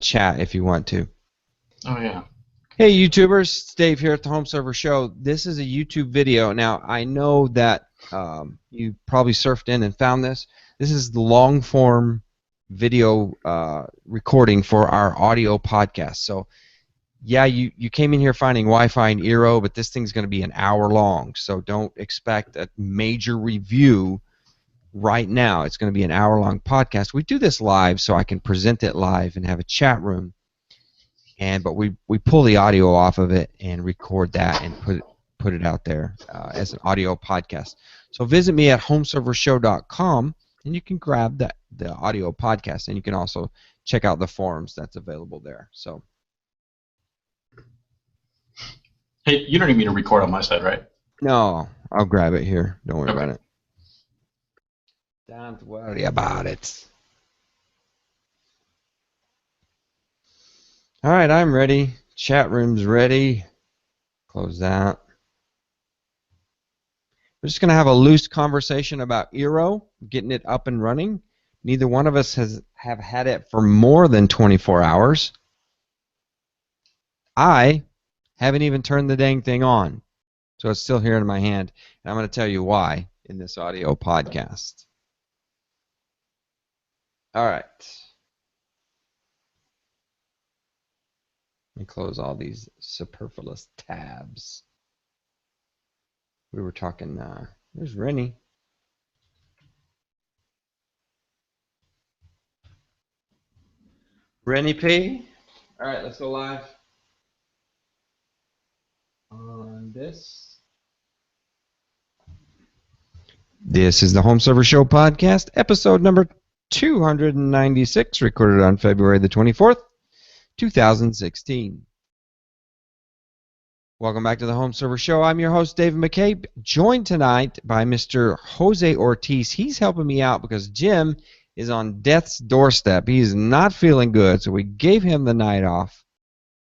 chat if you want to. Oh, yeah. Hey YouTubers, it's Dave here at the Home Server Show. This is a YouTube video. Now I know that you probably surfed in and found this. This is the long form video recording for our audio podcast. So yeah, you came in here finding Wi-Fi and eero, but this thing's going to be an hour long. So don't expect a major review right now. It's going to be an hour-long podcast. We do this live so I can present it live and have a chat room. But we pull the audio off of it and record that and put it out there as an audio podcast. So visit me at homeservershow.com and you can grab the audio podcast, and you can also check out the forums that's available there. So Hey, you don't need me to record on my side, right? no, I'll grab it here. Don't worry Okay. about it. Don't worry about it. All right, I'm ready. Chat room's ready. Close that. We're just going to have a loose conversation about eero, getting it up and running. Neither one of us have had it for more than 24 hours. I haven't even turned the dang thing on, so it's still here in my hand, and I'm going to tell you why in this audio podcast. All right. Let me close all these superfluous tabs. We were talking, there's Rennie. Rennie P. All right, let's go live on this. This is the Home Server Show podcast, episode number 296, recorded on February the 24th, 2016. Welcome back to the Home Server Show. I'm your host, David McCabe, joined tonight by Mr. Jose Ortiz. He's helping me out because Jim is on death's doorstep. He is not feeling good, so we gave him the night off.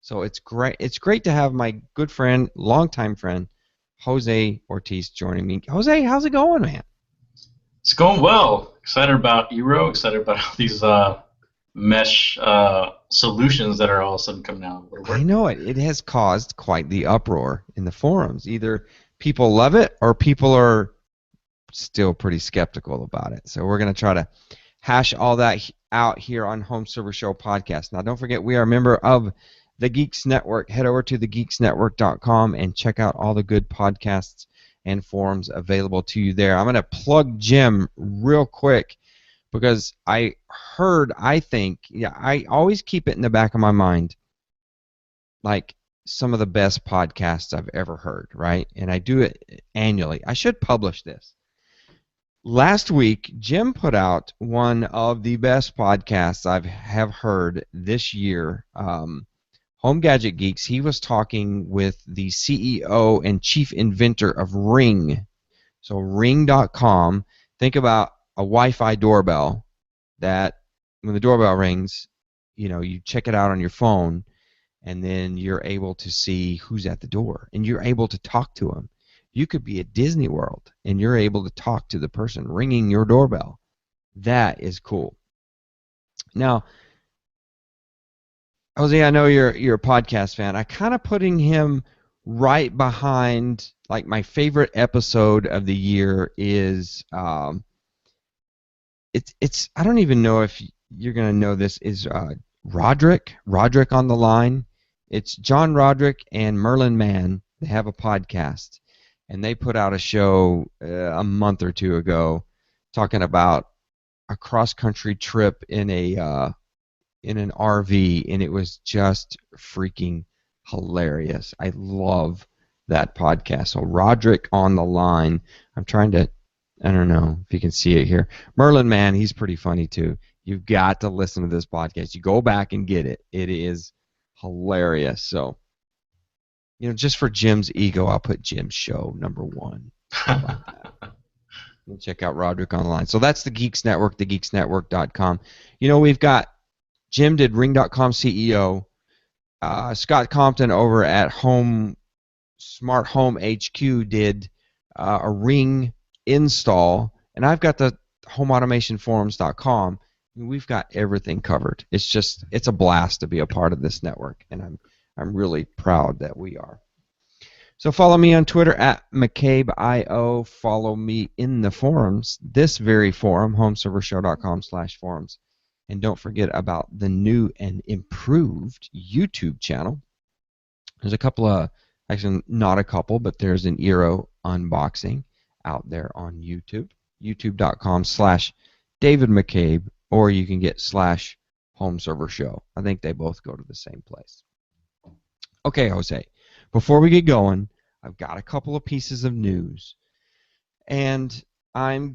So it's great. It's great to have my good friend, longtime friend, Jose Ortiz joining me. Jose, how's it going, man? It's going well. Excited about eero. Excited about all these mesh solutions that are all of a sudden coming out. I know it. It has caused quite the uproar in the forums. Either people love it or people are still pretty skeptical about it. So we're going to try to hash all that out here on Home Server Show podcast. Now, don't forget, we are a member of the Geeks Network. Head over to thegeeksnetwork.com and check out all the good podcasts and forums available to you there. I'm going to plug Jim real quick because I always keep it in the back of my mind, like some of the best podcasts I've ever heard, right? And I do it annually. I should publish this. Last week, Jim put out one of the best podcasts I have heard this year, Home Gadget Geeks. He was talking with the CEO and chief inventor of Ring. So Ring.com. Think about a Wi-Fi doorbell that when the doorbell rings, you check it out on your phone, and then you're able to see who's at the door, and you're able to talk to them. You could be at Disney World, and you're able to talk to the person ringing your doorbell. That is cool. Now, Jose, I know you're a podcast fan. I kind of putting him right behind, like, my favorite episode of the year is it's I don't even know if you're gonna know this, is Roderick on the Line. It's John Roderick and Merlin Mann. They have a podcast, and they put out a show a month or two ago talking about a cross-country trip in an RV, and it was just freaking hilarious. I love that podcast. So Roderick on the Line. I'm trying to, I don't know if you can see it here. Merlin Mann, he's pretty funny too. You've got to listen to this podcast. You go back and get it. It is hilarious. So, just for Jim's ego, I'll put Jim's show number one. How about that? And check out Roderick on the Line. So that's the Geeks Network, thegeeksnetwork.com. We've got Jim did Ring.com CEO. Scott Compton over at Smart Home HQ did a Ring install. And I've got the HomeAutomationForums.com. We've got everything covered. It's a blast to be a part of this network, and I'm really proud that we are. So follow me on Twitter at McCabeIO. Follow me in the forums, this very forum, homeservershow.com/forums. And don't forget about the new and improved YouTube channel. There's a couple of, actually not a couple, but there's an eero unboxing out there on YouTube. YouTube.com/David McCabe, or you can get /HomeServerShow. I think they both go to the same place. Okay, Jose, before we get going, I've got a couple of pieces of news. And I'm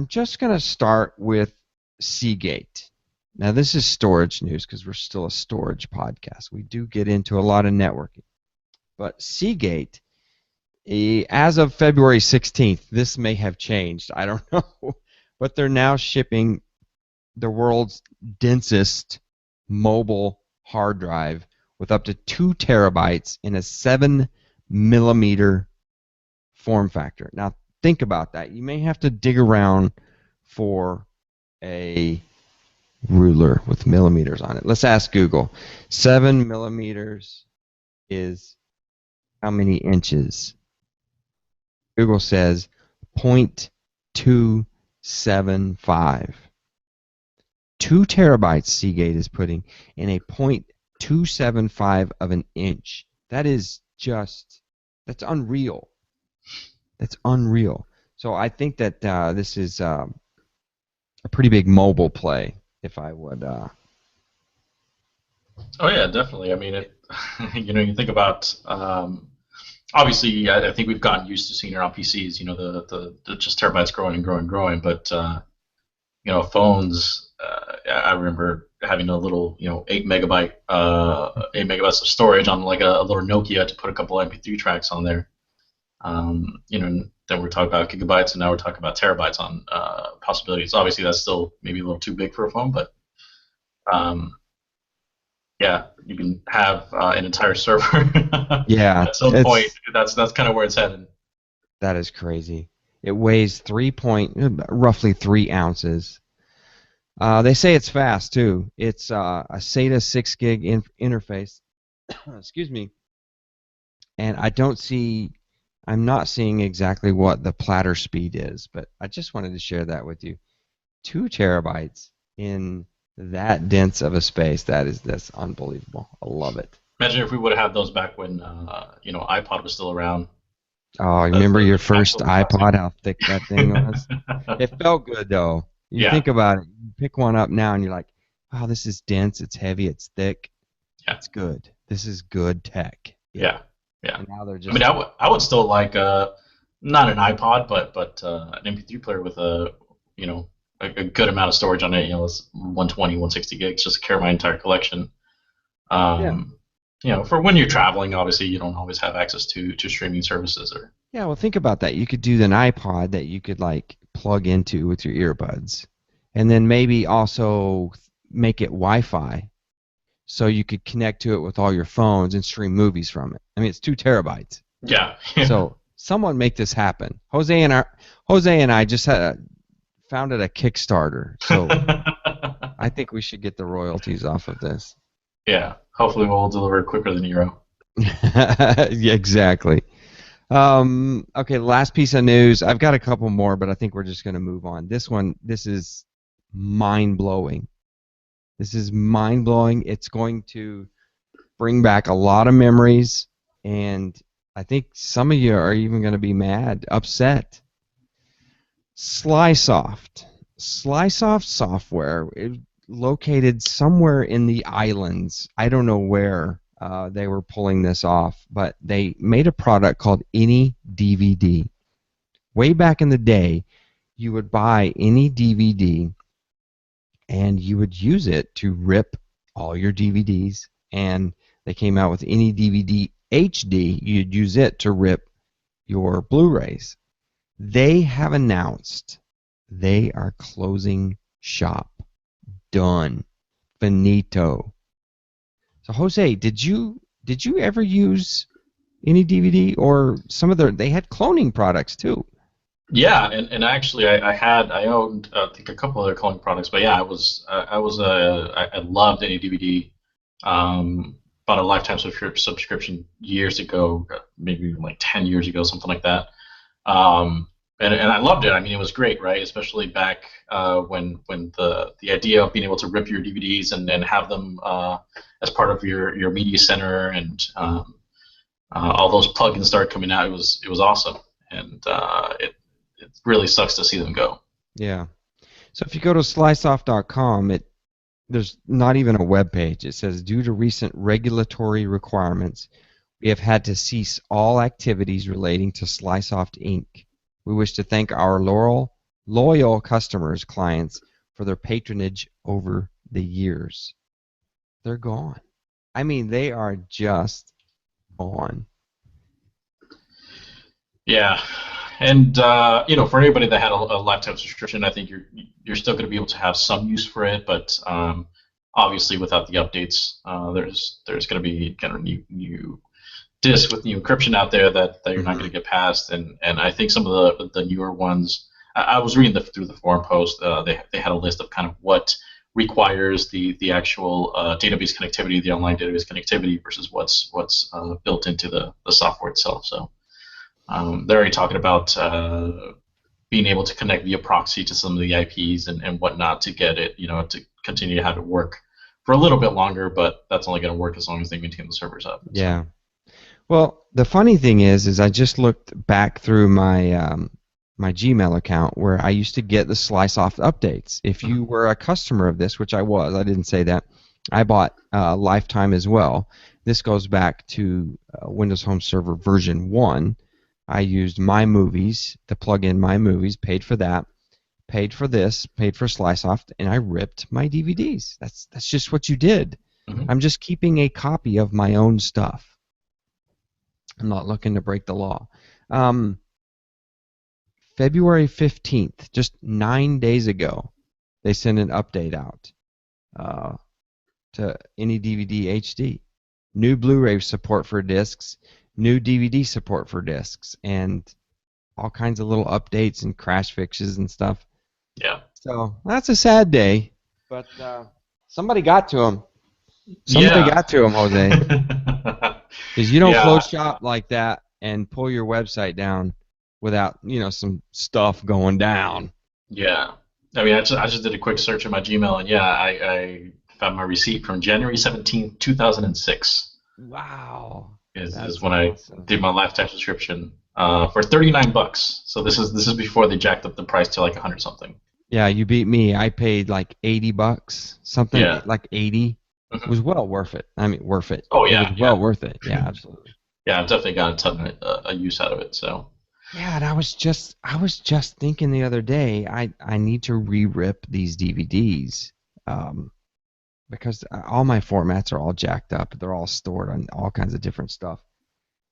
just going to start with Seagate. Now, this is storage news because we're still a storage podcast. We do get into a lot of networking. But Seagate, as of February 16th, this may have changed. I don't know. But they're now shipping the world's densest mobile hard drive with up to 2 terabytes in a 7 millimeter form factor. Now, think about that. You may have to dig around for a ruler with millimeters on it. Let's ask Google. 7 millimeters is how many inches? Google says 0.275. 2 terabytes Seagate is putting in a 0.275 of an inch. That's unreal. That's unreal. So I think that this is a pretty big mobile play, if I would. Oh yeah, definitely. I mean, you think about. Obviously, I think we've gotten used to seeing it on PCs. The just terabytes growing and growing and growing. But phones. I remember having a little, 8 megabytes of storage on like a little Nokia to put a couple MP3 tracks on there. Then we're talking about gigabytes, and now we're talking about terabytes on possibilities. Obviously, that's still maybe a little too big for a phone, but yeah, you can have an entire server. Yeah, at some point, that's kind of where it's headed. That is crazy. It weighs roughly 3 ounces. They say it's fast too. It's a SATA 6 gig interface. Excuse me. And I'm not seeing exactly what the platter speed is, but I just wanted to share that with you. 2 terabytes in that dense of a space, that's unbelievable. I love it. Imagine if we would have had those back when iPod was still around. Oh, remember your first iPod, how thick that thing was? It felt good though. You think about it, you pick one up now and you're like, wow, this is dense, it's heavy, it's thick. Yeah. It's good. This is good tech. Yeah. Yeah. And now they're just, I mean, I would still like not an iPod, but an MP3 player with a good amount of storage on it. It's 120, 160 gigs, just to carry my entire collection. For when you're traveling, obviously you don't always have access to streaming services or. Yeah, well, think about that. You could do an iPod that you could like plug into with your earbuds, and then maybe also make it Wi-Fi, so you could connect to it with all your phones and stream movies from it. I mean, it's 2 terabytes. Yeah. So someone make this happen. Jose and I just founded a Kickstarter, so I think we should get the royalties off of this. Yeah. Hopefully we'll deliver quicker than eero. Yeah, exactly. Okay, last piece of news. I've got a couple more, but I think we're just going to move on. This is mind-blowing. This is mind-blowing. It's going to bring back a lot of memories, and I think some of you are even going to be upset. Slysoft software is located somewhere in the islands. I don't know where they were pulling this off, but they made a product called Any DVD. Way back in the day, you would buy any DVD and you would use it to rip all your DVDs, and they came out with Any DVD HD. You'd use it to rip your Blu-rays. They have announced they are closing shop. Done. Finito. So Jose, did you ever use Any DVD or some of they had cloning products too? Yeah, and actually, I owned I think a couple other culling products, but yeah, I loved any DVD. Bought a lifetime subscription years ago, maybe like 10 years ago, something like that. Um, and I loved it. I mean, it was great, right? Especially back when the idea of being able to rip your DVDs and have them as part of your media center and all those plugins started coming out. It was awesome, and it really sucks to see them go. Yeah. So if you go to sliceoff.com, there's not even a web page. It says, due to recent regulatory requirements, we have had to cease all activities relating to SliceOft Inc. We wish to thank our loyal customers, clients, for their patronage over the years. They're gone. I mean, they are just gone. Yeah, and for anybody that had a lifetime subscription, I think you're still going to be able to have some use for it, but obviously without the updates, there's going to be kind of new disks with new encryption out there that you're not going Mm-hmm. to get past, and I think some of the newer ones. I was reading through the forum post. They had a list of kind of what requires the actual database connectivity, the online database connectivity versus what's built into the software itself. So they're already talking about being able to connect via proxy to some of the IPs and whatnot to get it, to continue to have it work for a little bit longer, but that's only going to work as long as they maintain the servers up. So. Yeah. Well, the funny thing is I just looked back through my Gmail account where I used to get the SliceOft updates. If you were a customer of this, which I was, I didn't say that. I bought Lifetime as well. This goes back to Windows Home Server version 1. I used My Movies to plug in My Movies, paid for that, paid for this, paid for SliceOft, and I ripped my DVDs. That's just what you did. Mhm. I'm just keeping a copy of my own stuff. I'm not looking to break the law. Um, February 15th, just 9 days ago, they sent an update out uh, to any DVD HD. New Blu-ray support for discs, new DVD support for discs, and all kinds of little updates and crash fixes and stuff. Yeah. So that's a sad day, but somebody got to him. Somebody Yeah. got to him, Jose. Because you don't close Yeah. shop like that and pull your website down without, some stuff going down. Yeah. I mean, I just did a quick search in my Gmail, and yeah, I found my receipt from January 17th, 2006 Wow. is That's when I awesome. did my lifetime subscription for $39. So this is before they jacked up the price to like 100 something. Yeah, you beat me. I paid like $80, something Yeah. like 80. It Mhm. was well worth it. I mean, worth it. Oh It was yeah, well yeah, worth it. Yeah, absolutely. yeah. I've definitely got a ton of use out of it. So Yeah, and I was just thinking the other day, I need to re-rip these DVDs, um, because all my formats are all jacked up. They're all stored on all kinds of different stuff.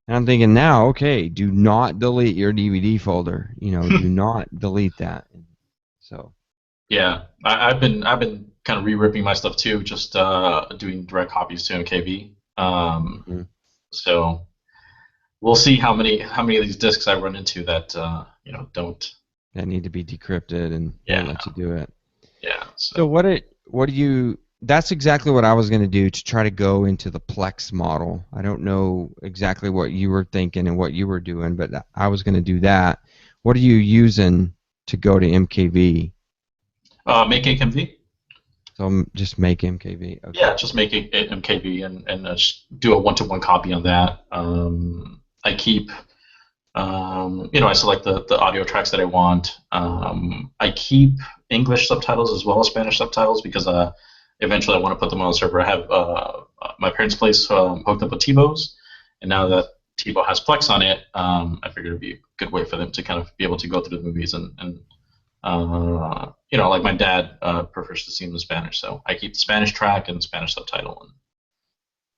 And I'm thinking now, okay, do not delete your DVD folder. Do not delete that. So, yeah, I've been kind of re-ripping my stuff too, just doing direct copies to MKV. mhm, So we'll see how many of these disks I run into that don't. that need to be decrypted and won't Yeah, let you do it. yeah. So So what do you? That's exactly what I was going to do to try to go into the Plex model. I don't know exactly what you were thinking and what you were doing, but I was going to do that. What are you using to go to MKV? make HMV. So just make MKV. Okay. Yeah, just make it MKV and just do a one-to-one copy on that. I keep I select the audio tracks that I want. I keep English subtitles as well as Spanish subtitles because eventually I want to put them on the server. I have my parents' place hooked up with TiVo's, and now that TiVo has Plex on it, I figured it'd be a good way for them to kind of be able to go through the movies and like my dad prefers to see them in Spanish, so I keep the Spanish track and Spanish subtitle,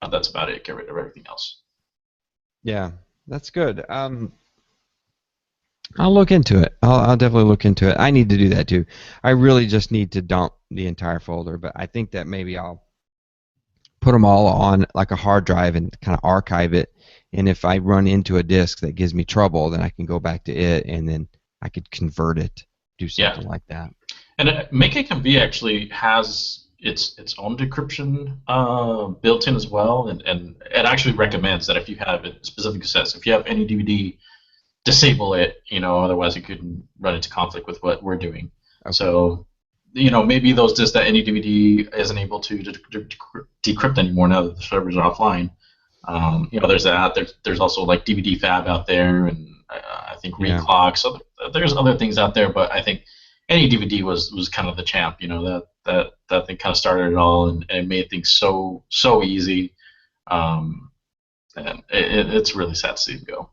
and that's about it. Get rid of everything else. Yeah, that's good. I'll look into it. I'll definitely look into it. I need to do that too. I really just need to dump the entire folder, but I think that maybe I'll put them all on like a hard drive and kind of archive it. And if I run into a disk that gives me trouble, then I can go back to it and then I could convert it, do Yeah. something like that. And Make HMV actually has its own decryption built in as well, and it actually recommends that if you have it specifically says if you have any DVD, disable it. Otherwise it could run into conflict with what we're doing. Okay. So maybe those disks that any DVD isn't able to decrypt anymore now that the servers are offline. There's that. There's also like DVD Fab out there, and I think Yeah. Reclock. So there's other things out there, but I think any DVD was kind of the champ. That thing kind of started it all, and it made things so easy. And it's really sad to see it go.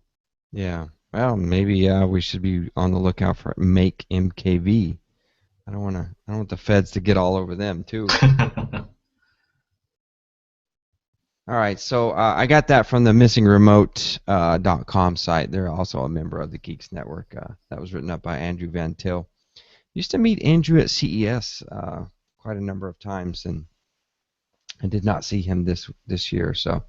Yeah. Well, maybe we should be on the lookout for Make MKV. I don't want the feds to get all over them too. All right, so I got that from the missingremote.com site. They're also a member of the Geeks Network. That was written up by Andrew Van Til. Used to meet Andrew at CES quite a number of times, and I did not see him this year. So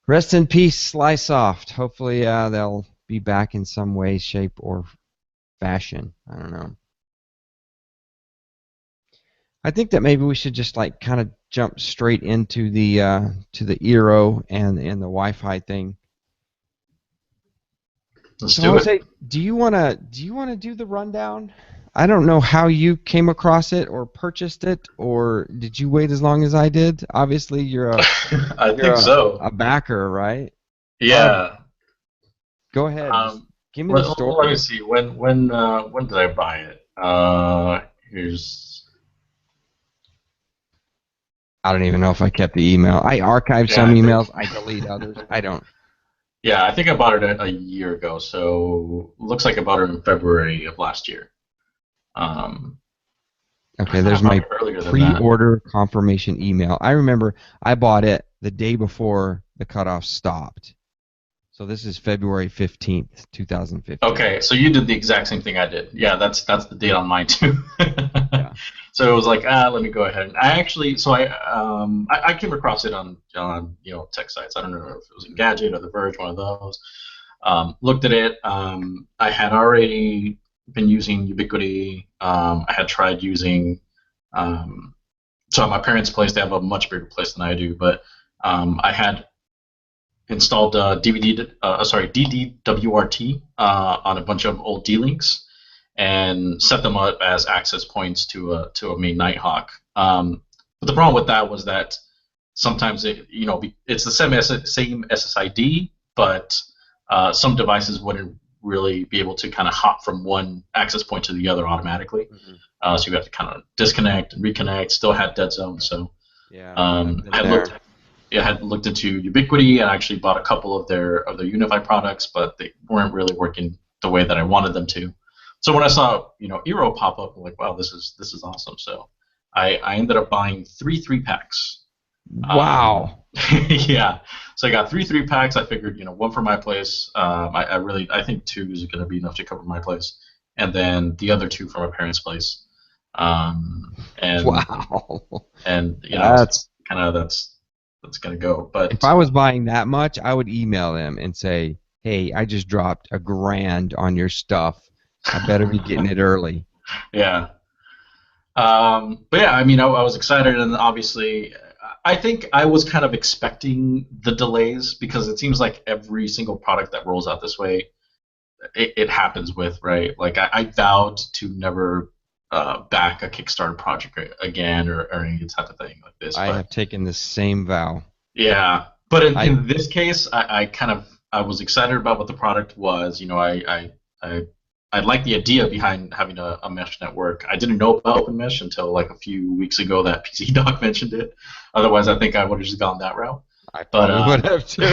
rest in peace, Slysoft. Hopefully they'll be back in some way, shape, or fashion. I don't know. I think that maybe we should just like kind of jump straight into the eero and the Wi-Fi thing. Let's do it. Do you wanna do the rundown? I don't know how you came across it or purchased it, or did you wait as long as I did? Obviously, you're a I think so. a backer, right? Yeah. Go ahead. Just give me the story. Let me see. When did I buy it? Here's. I don't even know if I kept the email. I archived some emails. I delete others. I don't. Yeah, I think I bought it a year ago. So looks like I bought it in February of last year. Okay, there's my pre-order confirmation email. I remember I bought it the day before the cutoff stopped. So this is February 15th, 2015. Okay, so you did the exact same thing I did. Yeah, that's the date on mine too. Yeah. So it was like, let me go ahead. And I came across it on tech sites. I don't know if it was Engadget or The Verge, one of those. Looked at it. I had already been using Ubiquiti. I had tried using. So at my parents' place, they have a much bigger place than I do, but I had installed DDWRT on a bunch of old D-Links and set them up as access points to a main Nighthawk. But the problem with that was that sometimes it's the same SSID, but some devices wouldn't really be able to kind of hop from one access point to the other automatically. Mm-hmm. So you have to kind of disconnect and reconnect. Still had dead zone, so yeah. I had looked into Ubiquiti and actually bought a couple of their Unify products, but they weren't really working the way that I wanted them to. So when I saw eero pop up, I'm like, wow, this is awesome. So I ended up buying 3 3-packs. Wow. Yeah. So I got 3 3-packs. I figured one for my place. I think 2 is going to be enough to cover my place, and then the other 2 for my parents' place. And wow. And that's gonna go. But if I was buying that much, I would email them and say, "Hey, I just dropped $1,000 on your stuff. I better be getting it early." Yeah. But yeah, I mean, I was excited, and obviously, I think I was kind of expecting the delays because it seems like every single product that rolls out this way, it happens with, right? Like I vowed to never back a Kickstarter project again or any type of thing like this. I have taken the same vow. Yeah, but in this case, I was excited about what the product was. I like the idea behind having a mesh network. I didn't know about OpenMesh until like a few weeks ago that PC Doc mentioned it. Otherwise, I think I would have just gone that route. I probably would have too.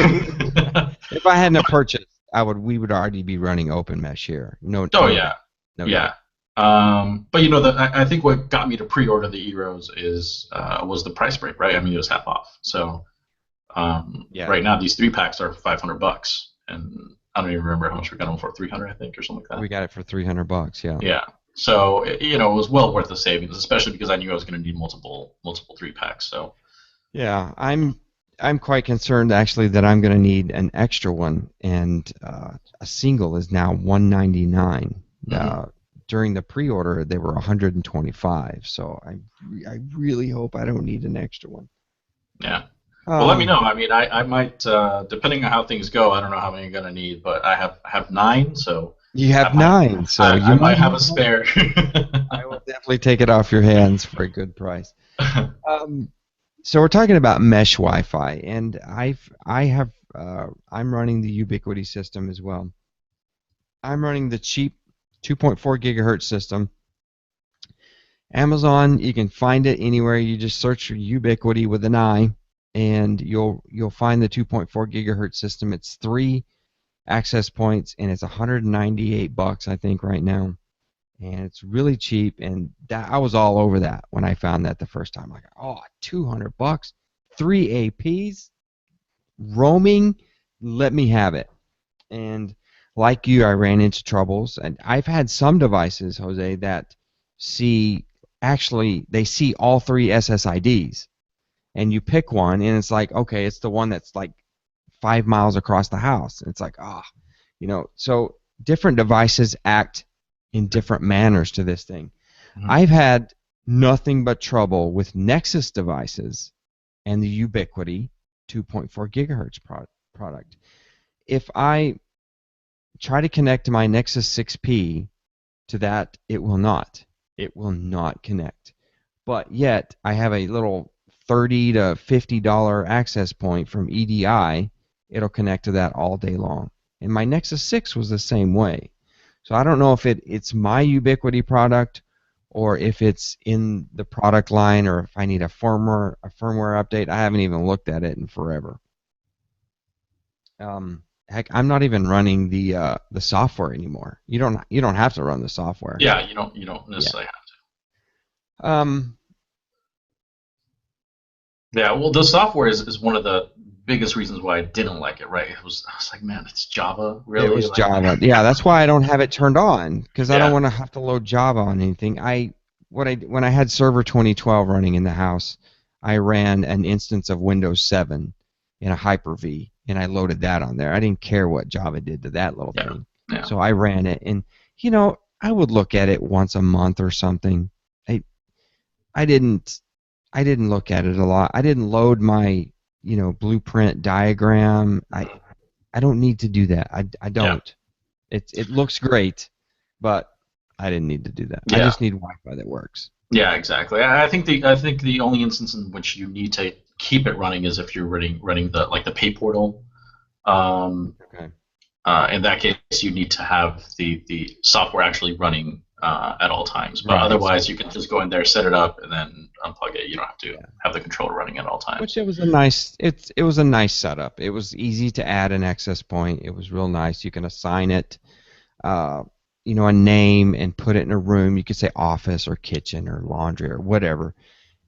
If I hadn't purchased, we would already be running OpenMesh here. No. Yeah. But I think what got me to pre-order the eeros was the price break, right? I mean, it was half off. So right now these 3-packs are $500, and I don't even remember how much we got them for, $300, I think, or something like that. We got it for $300, yeah. Yeah. So it was well worth the savings, especially because I knew I was going to need multiple 3-packs. So. Yeah, I'm quite concerned actually that I'm going to need an extra one, and a single is now $199. Mm-hmm. During the pre-order, they were 125. So I really hope I don't need an extra one. Yeah. Well, let me Um, know. I mean, I might, depending on how things go, I don't know how many you're gonna need, but I have nine, so you I have might nine, so I you might might have a have one. spare. I will definitely take it off your hands for a good price. Um, so we're talking about mesh Wi-Fi, and I'm running the Ubiquiti system as well. I'm running the cheap 2.4 gigahertz system. Amazon, you can find it anywhere. You just search for Ubiquiti with an I, and you'll find the 2.4 gigahertz system. It's 3 access points, and it's 198 bucks, I think, right now. And it's really cheap, and that I was all over that when I found that the first time. Like, oh, 200 bucks, 3 APs, roaming, let me have it. And like you, I ran into troubles, and I've had some devices, Jose, that they see all 3 SSIDs, and you pick one, and it's like, okay, it's the one that's like 5 miles across the house. And it's like, so different devices act in different manners to this thing. Mhm. I've had nothing but trouble with Nexus devices and the Ubiquiti 2.4 gigahertz product. If I try to connect my Nexus 6P to that, it will not. It will not connect. But yet, I have a little $30 to $50 access point from EDI. It'll connect to that all day long. And my Nexus 6 was the same way. So I don't know if it's my Ubiquiti product, or if it's in the product line, or if I need a firmware update. I haven't even looked at it in forever. Heck, I'm not even running the software anymore. You don't have to run the software. Yeah, you don't Yeah. necessarily have Um, to. Yeah, well, the software is one of the biggest reasons why I didn't like it. Right? I was like, man, it's Java, It really? was Like, Java. Yeah, that's why I don't have it turned on, because I don't yeah, want to have to load Java on anything. When I had Server 2012 running in the house, I ran an instance of Windows 7 in a Hyper-V, and I loaded that on there. I didn't care what Java did to that little yeah, thing. yeah, So I ran it, and I would look at it once a month or something. I I didn't I didn't look at it a lot. I didn't load my blueprint diagram. I don't need to do that. I yeah, don't. It looks great, but I didn't need to do that. I yeah, just need Wi-Fi that works. yeah. Exactly. I think the only instance in which you need to keep it running is if you're running the pay portal. Um, Okay. in that case, you need to have the software actually running at all times. But Right. otherwise, So you can just go in there, set it up, and then unplug it. You don't have to yeah. have the controller running at all Which times. it was a nice setup. It was easy to add an access point. It was real nice. You can assign it, uh, a name, and put it in a room. You could say office or kitchen or laundry or whatever,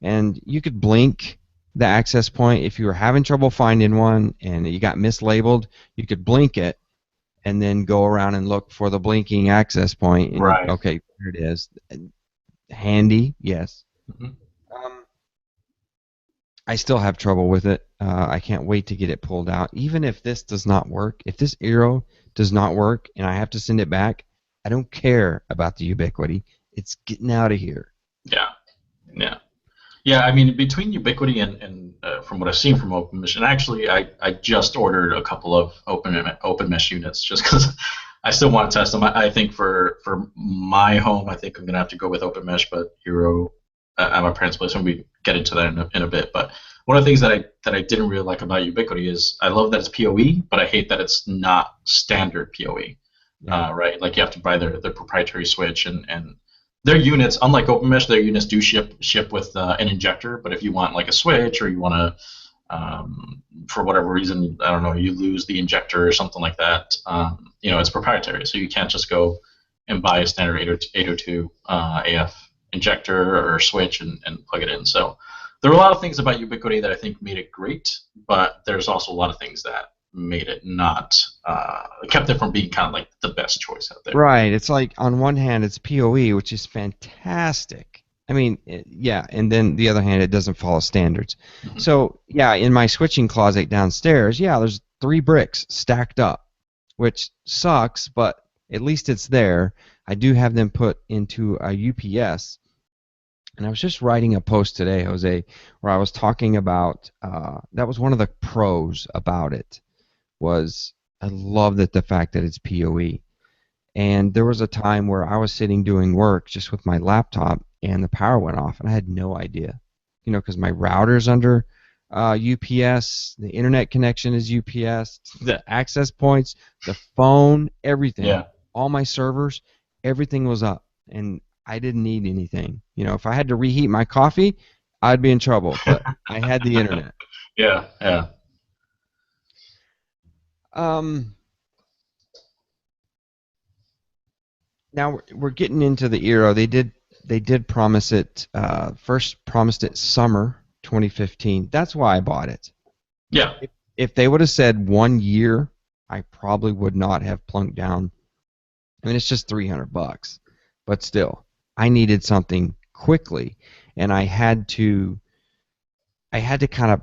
and you could blink the access point if you were having trouble finding one and you got mislabeled. You could blink it and then go around and look for the blinking access point, and Right. okay, there it is. Handy, yes. Mhm. um, I still have trouble with it. I can't wait to get it pulled out. Even if this does not work, if this eero does not work and I have to send it back, I don't care about the Ubiquiti. It's getting out of here. Yeah. Yeah. Yeah, I mean, between Ubiquiti and from what I've seen from OpenMesh, and actually, I just ordered a couple of OpenMesh units just because I still want to test them. I think for my home, I think I'm gonna have to go with OpenMesh, but Eero at my parents' place, and we get into that in a bit. But one of the things that I didn't really like about Ubiquiti is I love that it's PoE, but I hate that it's not standard PoE. Yeah. Right? Like you have to buy their proprietary switch and their units, unlike OpenMesh, their units do ship with an injector. But if you want like a switch, or you want to, for whatever reason, I don't know, you lose the injector or something like that, it's proprietary. So you can't just go and buy a standard 802 AF injector or switch and plug it in. So there are a lot of things about Ubiquiti that I think made it great, but there's also a lot of things that made it not kept it from being kind of like the best choice out there. Right. It's like on one hand it's PoE, which is fantastic. I mean, yeah, and then the other hand it doesn't follow standards. Mhm. So, yeah, in my switching closet downstairs, yeah, there's 3 bricks stacked up, which sucks, but at least it's there. I do have them put into a UPS. And I was just writing a post today, Jose, where I was talking about that was one of the pros about it was I love that the fact that it's PoE. And there was a time where I was sitting doing work just with my laptop and the power went off and I had no idea. Because my router's under UPS, the internet connection is UPS, the access points, the phone, everything, Yeah. all my servers, everything was up. And I didn't need anything. If I had to reheat my coffee, I'd be in trouble. But I had the internet. Yeah. Yeah. Um, Now we're getting into the eero. They did promise it. First promised it summer 2015. That's why I bought it. Yeah. If they would have said 1 year, I probably would not have plunked down. I mean, it's just $300, but still, I needed something quickly, and I had to kind of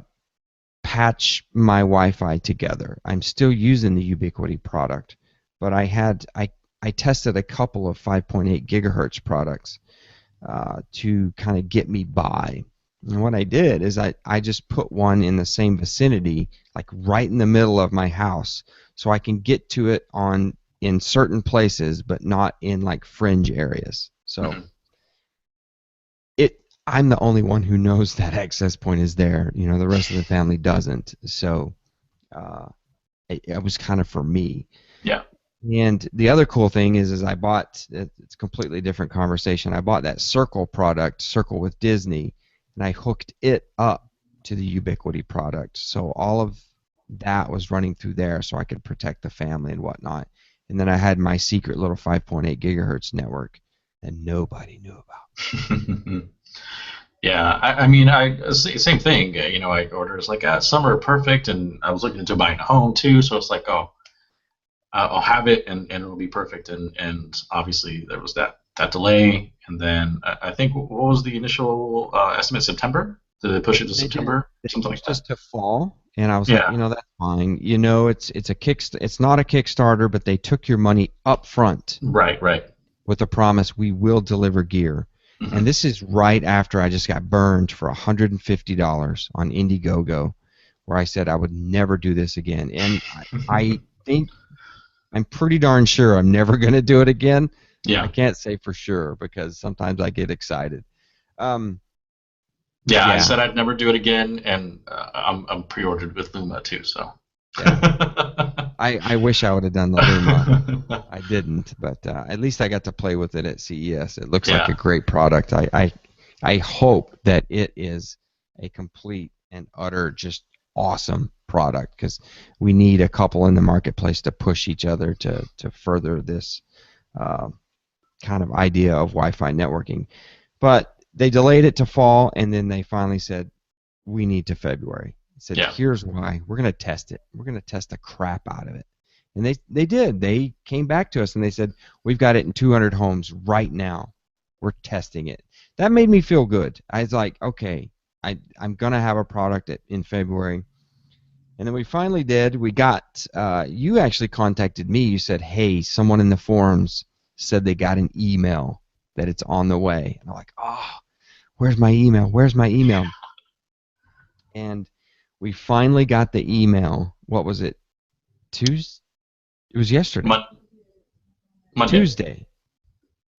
patch my Wi-Fi together. I'm still using the Ubiquiti product, but I tested a couple of 5.8 gigahertz products to kind of get me by. And what I did is I just put one in the same vicinity, like right in the middle of my house, so I can get to it in certain places, but not in like fringe areas. So Mhm. I'm the only one who knows that access point is there. The rest of the family doesn't. So uh, it was kind of for me. Yeah. And the other cool thing is I bought, it's a completely different conversation. I bought that Circle product, Circle with Disney, and I hooked it up to the Ubiquiti product. So all of that was running through there so I could protect the family and whatnot. And then I had my secret little 5.8 gigahertz network that nobody knew about. Yeah, I mean, same thing. I ordered it's like summer perfect, and I was looking into buying a home too. So it's like, oh, I'll have it, and it'll be perfect. And obviously there was that delay, and then I think what was the initial estimate? September? Did they push it to They did. September? They Something like pushed that. us to fall, and I was like, Yeah. that's fine. It's not a Kickstarter, but they took your money up front Right. Right. with a promise we will deliver gear. And Hmm. this is right after I just got burned for $150 on Indiegogo, where I said I would never do this again. And I think I'm pretty darn sure I'm never going to do it again. I Yeah. can't say for sure because sometimes I get excited. Um, Yeah. I yeah, said I'd never do it again, and I'm pre-ordered with Luma too. So. yeah. I wish I would have done the Luma. I didn't, but at least I got to play with it at CES. It looks like Yeah. a great product. I hope that it is a complete and utter just awesome product because we need a couple in the marketplace to push each other to further this uh, kind of idea of Wi-Fi networking. But they delayed it to fall, and then they finally said we need to February. Said Yeah. here's why. We're going to test it. We're going to test the crap out of it. And they did. They came back to us and they said, we've got it in 200 homes right now. We're testing it. That made me feel good. I was like, okay, I'm going to have a product in February. And then we finally did. We got, you actually contacted me. You said, hey, someone in the forums said they got an email that it's on the way. And I'm like, oh, where's my email? Where's my email? And we finally got the email. What was it? Tuesday? It was yesterday. Mon- Monday. Tuesday.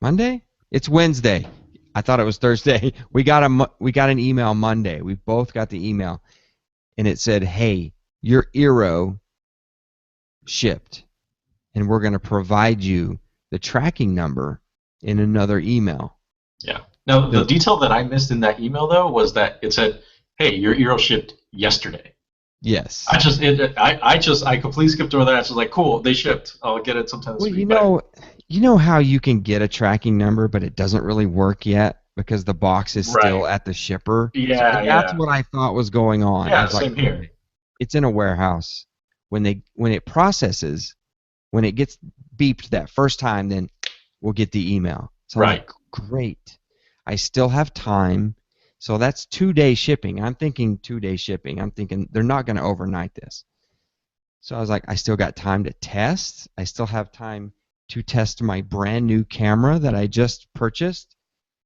Monday? It's Wednesday. I thought it was Thursday. We got an email Monday. We both got the email, and it said, "Hey, your eero shipped, and we're going to provide you the tracking number in another email." Yeah. Now, the The detail that I missed in that email though was that it said, "Hey, your eero shipped yesterday." yes. I completely skipped over that. I was like, "Cool, they shipped. I'll get it sometime this Well, week." But you know how you can get a tracking number, but it doesn't really work yet because the box is still right, at the shipper. So yeah, that's yeah, what I thought was going on. I yeah. was like, Same here. okay, it's in a warehouse. When it processes, when it gets beeped that first time, then we'll get the email. So I'm Right, like, great. I still have time. So that's 2 day shipping. I'm thinking 2 day shipping. I'm thinking they're not going to overnight this. So I was like, I still got time to test. I still have time to test my brand new camera that I just purchased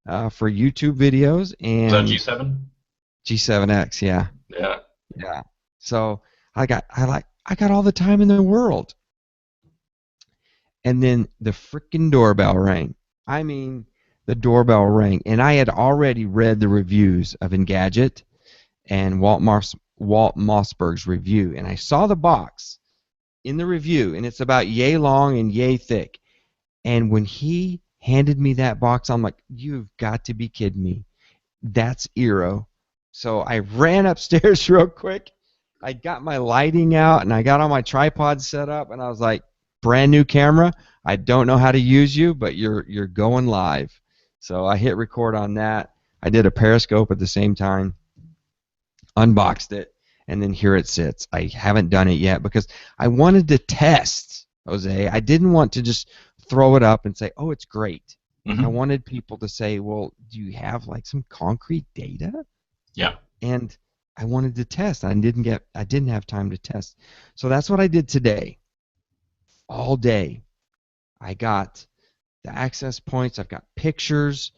for YouTube videos, Is that and G7? G7X, yeah. Yeah. Yeah. So I got all the time in the world. And then the freaking doorbell rang. I mean, the doorbell rang, and I had already read the reviews of Engadget and Walt Mossberg's review, and I saw the box in the review, and it's about yay long and yay thick. And when he handed me that box, I'm like, you've got to be kidding me. That's eero. So I ran upstairs real quick. I got my lighting out and I got all my tripods set up, and I was like, brand new camera. I don't know how to use you, but you're going live. So I hit record on that. I did a Periscope at the same time, unboxed it, and then here it sits. I haven't done it yet because I wanted to test, Jose. I didn't want to just throw it up and say, oh, it's great. I Mm-hmm. wanted people to say, well, do you have like some concrete data? Yeah. And I wanted to test. I didn't have time to test. So that's what I did today. All day. I got the access points, I've got pictures,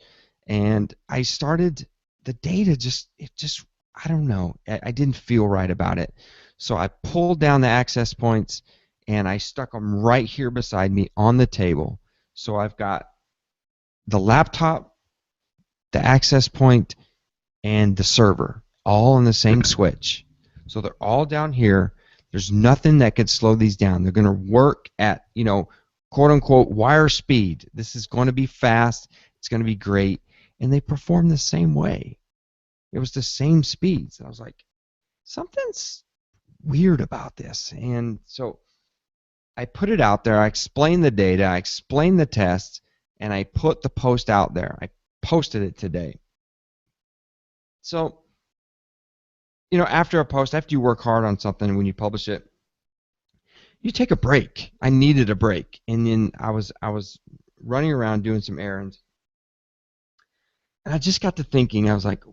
and I started the data just I don't know. I didn't feel right about it. So I pulled down the access points and I stuck them right here beside me on the table. So I've got the laptop, the access point, and the server all on the same switch. So they're all down here. There's nothing that could slow these down. They're going to work at, quote unquote, wire speed. This is going to be fast. It's going to be great. And they perform the same way. It was the same speeds. And I was like, something's weird about this. And so I put it out there. I explained the data. I explained the tests. And I put the post out there. I posted it today. So, after a post, after you work hard on something, when you publish it, you take a break. I needed a break, and then I was running around doing some errands, and I just got to thinking. I was like,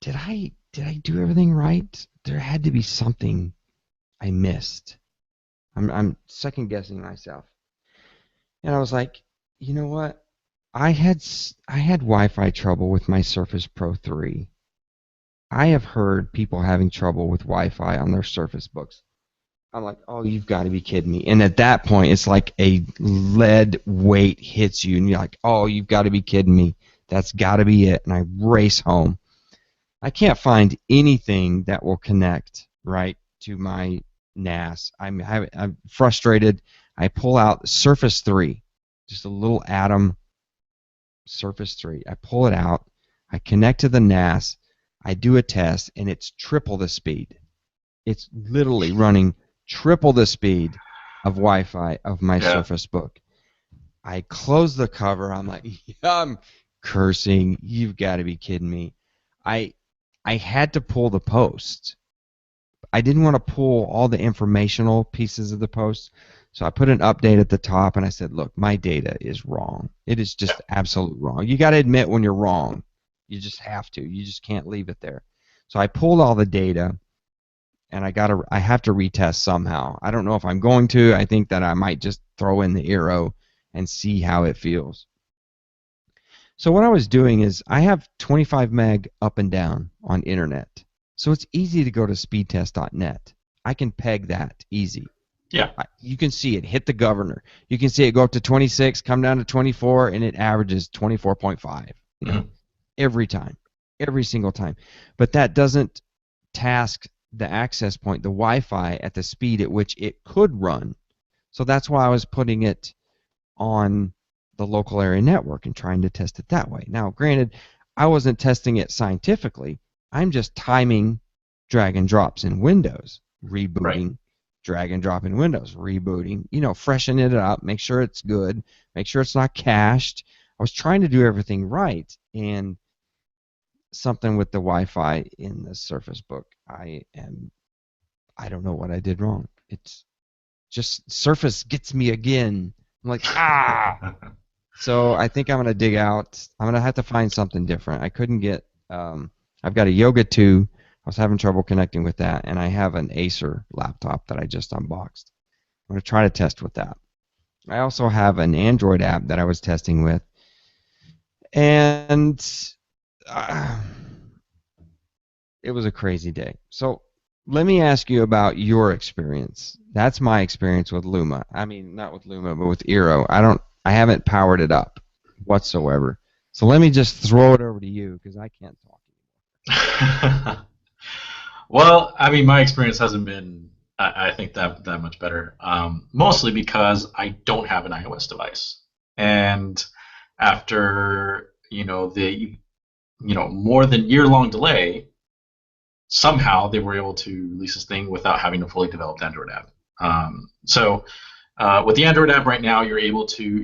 did I do everything right? There had to be something I missed. I'm second guessing myself, and I was like, you know what? I had Wi-Fi trouble with my Surface Pro 3. I have heard people having trouble with Wi-Fi on their Surface Books. I'm like, oh, you've got to be kidding me. And at that point, it's like a lead weight hits you, and you're like, oh, you've got to be kidding me. That's got to be it. And I race home. I can't find anything that will connect right to my NAS. I'm frustrated. I pull out Surface 3, just a little Atom Surface 3. I pull it out. I connect to the NAS. I do a test, and it's triple the speed. It's literally running triple the speed of Wi-Fi of my Surface Book. I close the cover. I'm like, I'm cursing. You've got to be kidding me. I had to pull the post. I didn't want to pull all the informational pieces of the post, so I put an update at the top, and I said, look, my data is wrong. It is just absolutely wrong. You got to admit when you're wrong. You just have to. You just can't leave it there. So I pulled all the data, and I have to retest somehow. I don't know if I'm going to. I think that I might just throw in the eero and see how it feels. So what I was doing is I have 25 meg up and down on internet. So it's easy to go to speedtest.net. I can peg that easy. Yeah. You can see it hit the governor. You can see it go up to 26, come down to 24, and it averages 24.5. Every time, every single time. But that doesn't task the access point, the Wi-Fi, at the speed at which it could run. So that's why I was putting it on the local area network and trying to test it that way. Now, granted, I wasn't testing it scientifically. I'm just timing drag and drops in Windows, rebooting, drag and drop in Windows, rebooting, freshen it up, make sure it's good, make sure it's not cached. I was trying to do everything right, and something with the Wi-Fi in the Surface Book. I don't know what I did wrong. It's just Surface gets me again. I'm like, So I think I'm going to dig out. I'm going to have to find something different. I couldn't get, I've got a Yoga 2. I was having trouble connecting with that, and I have an Acer laptop that I just unboxed. I'm going to try to test with that. I also have an Android app that I was testing with, and uh, it was a crazy day. So let me ask you about your experience. That's my experience with Luma. I mean, not with Luma, but with eero. I haven't powered it up whatsoever. So let me just throw it over to you because I can't talk. Well, I mean, my experience hasn't been, I think, that much better. Mostly because I don't have an iOS device, and after the more than year-long delay, somehow they were able to release this thing without having a fully developed Android app. So with the Android app right now, you're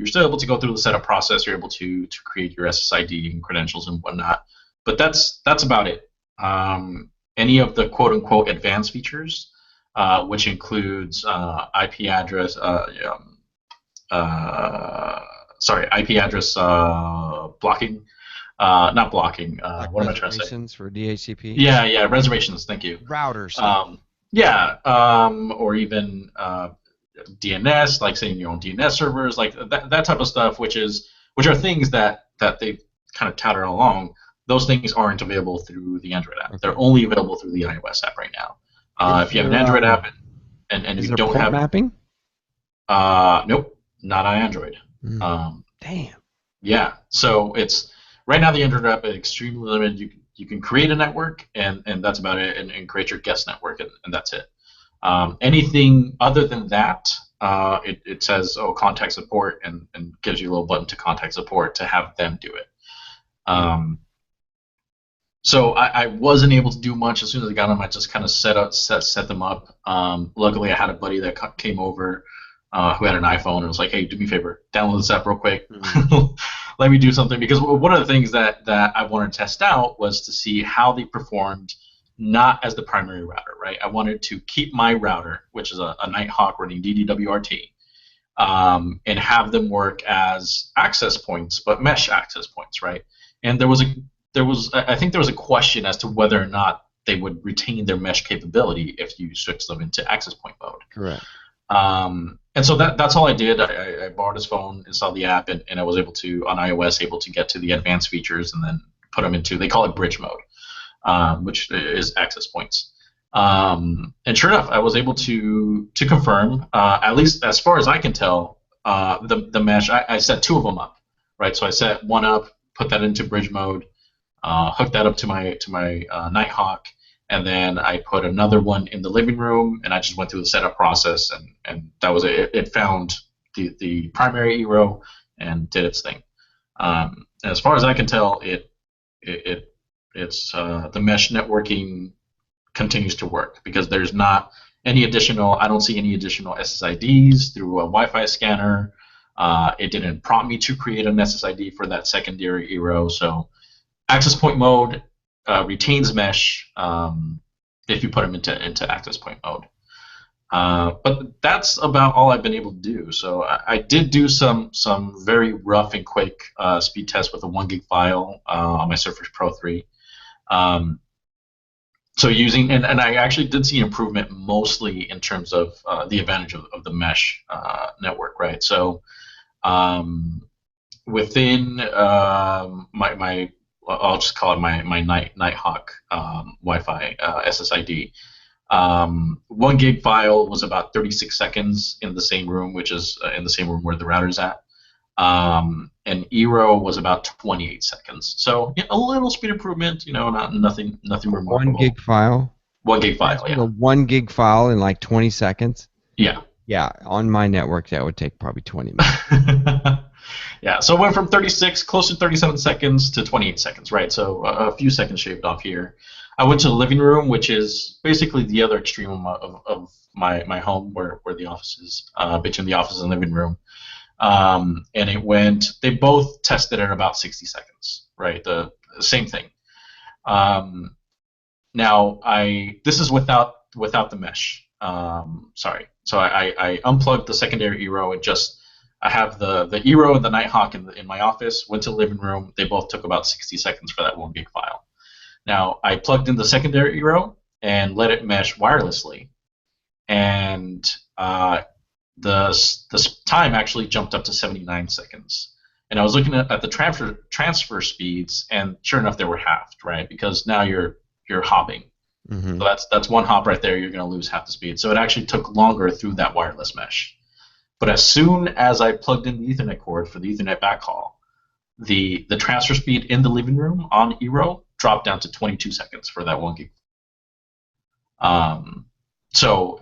still able to go through the setup process. You're able to create your SSID and credentials and whatnot, but that's about it. Any of the quote unquote advanced features, which includes IP address, IP address blocking, not blocking. Like What am I trying to say? reservations for DHCP? Yeah, reservations. Thank you. Router stuff. Yeah, or even DNS, like setting your own DNS servers, like that type of stuff, which are things that they kind of touted along. Those things aren't available through the Android app. Okay. They're only available through the iOS app right now. If you have an Android app and is you there don't port have, mapping? nope, not on Android. Damn. Yeah, so it's right now the Android app is extremely limited. You can create a network and that's about it, and create your guest network, and that's it. Anything other than that, it says, oh, contact support, and gives you a little button to contact support to have them do it. So I wasn't able to do much. As soon as I got them, I just kind of set them up. Luckily, I had a buddy that came over who had an iPhone and was like, hey, do me a favor, download this app real quick. Let me do something. Because one of the things that I wanted to test out was to see how they performed, not as the primary router, right? I wanted to keep my router, which is a Nighthawk running DDWRT, and have them work as access points, but mesh access points, right? And I think there was a question as to whether or not they would retain their mesh capability if you switch them into access point mode. Correct. And so that's all I did. I borrowed his phone, installed the app, and I was able to, on iOS, able to get to the advanced features and then put them into, they call it bridge mode, which is access points. And sure enough, I was able to confirm, at least as far as I can tell, the mesh. I set two of them up, right? So I set one up, put that into bridge mode, hooked that up to my Nighthawk, and then I put another one in the living room, and I just went through the setup process, and that was it. It found the primary eero and did its thing. And as far as I can tell, it's the mesh networking continues to work, because there's not any additional. I don't see any additional SSIDs through a Wi-Fi scanner. It didn't prompt me to create an SSID for that secondary eero. So access point mode retains mesh if you put them into access point mode. But that's about all I've been able to do. So I did do some very rough and quick speed tests with a 1 gig file on my Surface Pro 3. So using, and I actually did see improvement mostly in terms of the advantage of the mesh network, right? So within my I'll just call it my Nighthawk Wi-Fi SSID. 1 gig file was about 36 seconds in the same room, which is in the same room where the router's at. And eero was about 28 seconds. So yeah, a little speed improvement, nothing remarkable. 1 gig file? 1 gig file, yeah. A 1 gig file in like 20 seconds? Yeah. Yeah, on my network, that would take probably 20 minutes. Yeah, so it went from 36, close to 37 seconds to 28 seconds, right? So a few seconds shaved off here. I went to the living room, which is basically the other extreme of my home, where the office is, between the office and living room. And they both tested at about 60 seconds, right? The same thing. Now, this is without the mesh. Sorry. So I unplugged the secondary eero and I have the eero and the Nighthawk in my office, went to the living room. They both took about 60 seconds for that 1 gig file. Now, I plugged in the secondary eero and let it mesh wirelessly. And the time actually jumped up to 79 seconds. And I was looking at the transfer speeds, and sure enough, they were halved, right? Because now you're hopping. Mm-hmm. So that's one hop right there. You're going to lose half the speed. So it actually took longer through that wireless mesh. But as soon as I plugged in the Ethernet cord for the Ethernet backhaul, the transfer speed in the living room on eero dropped down to 22 seconds for that 1 gig. So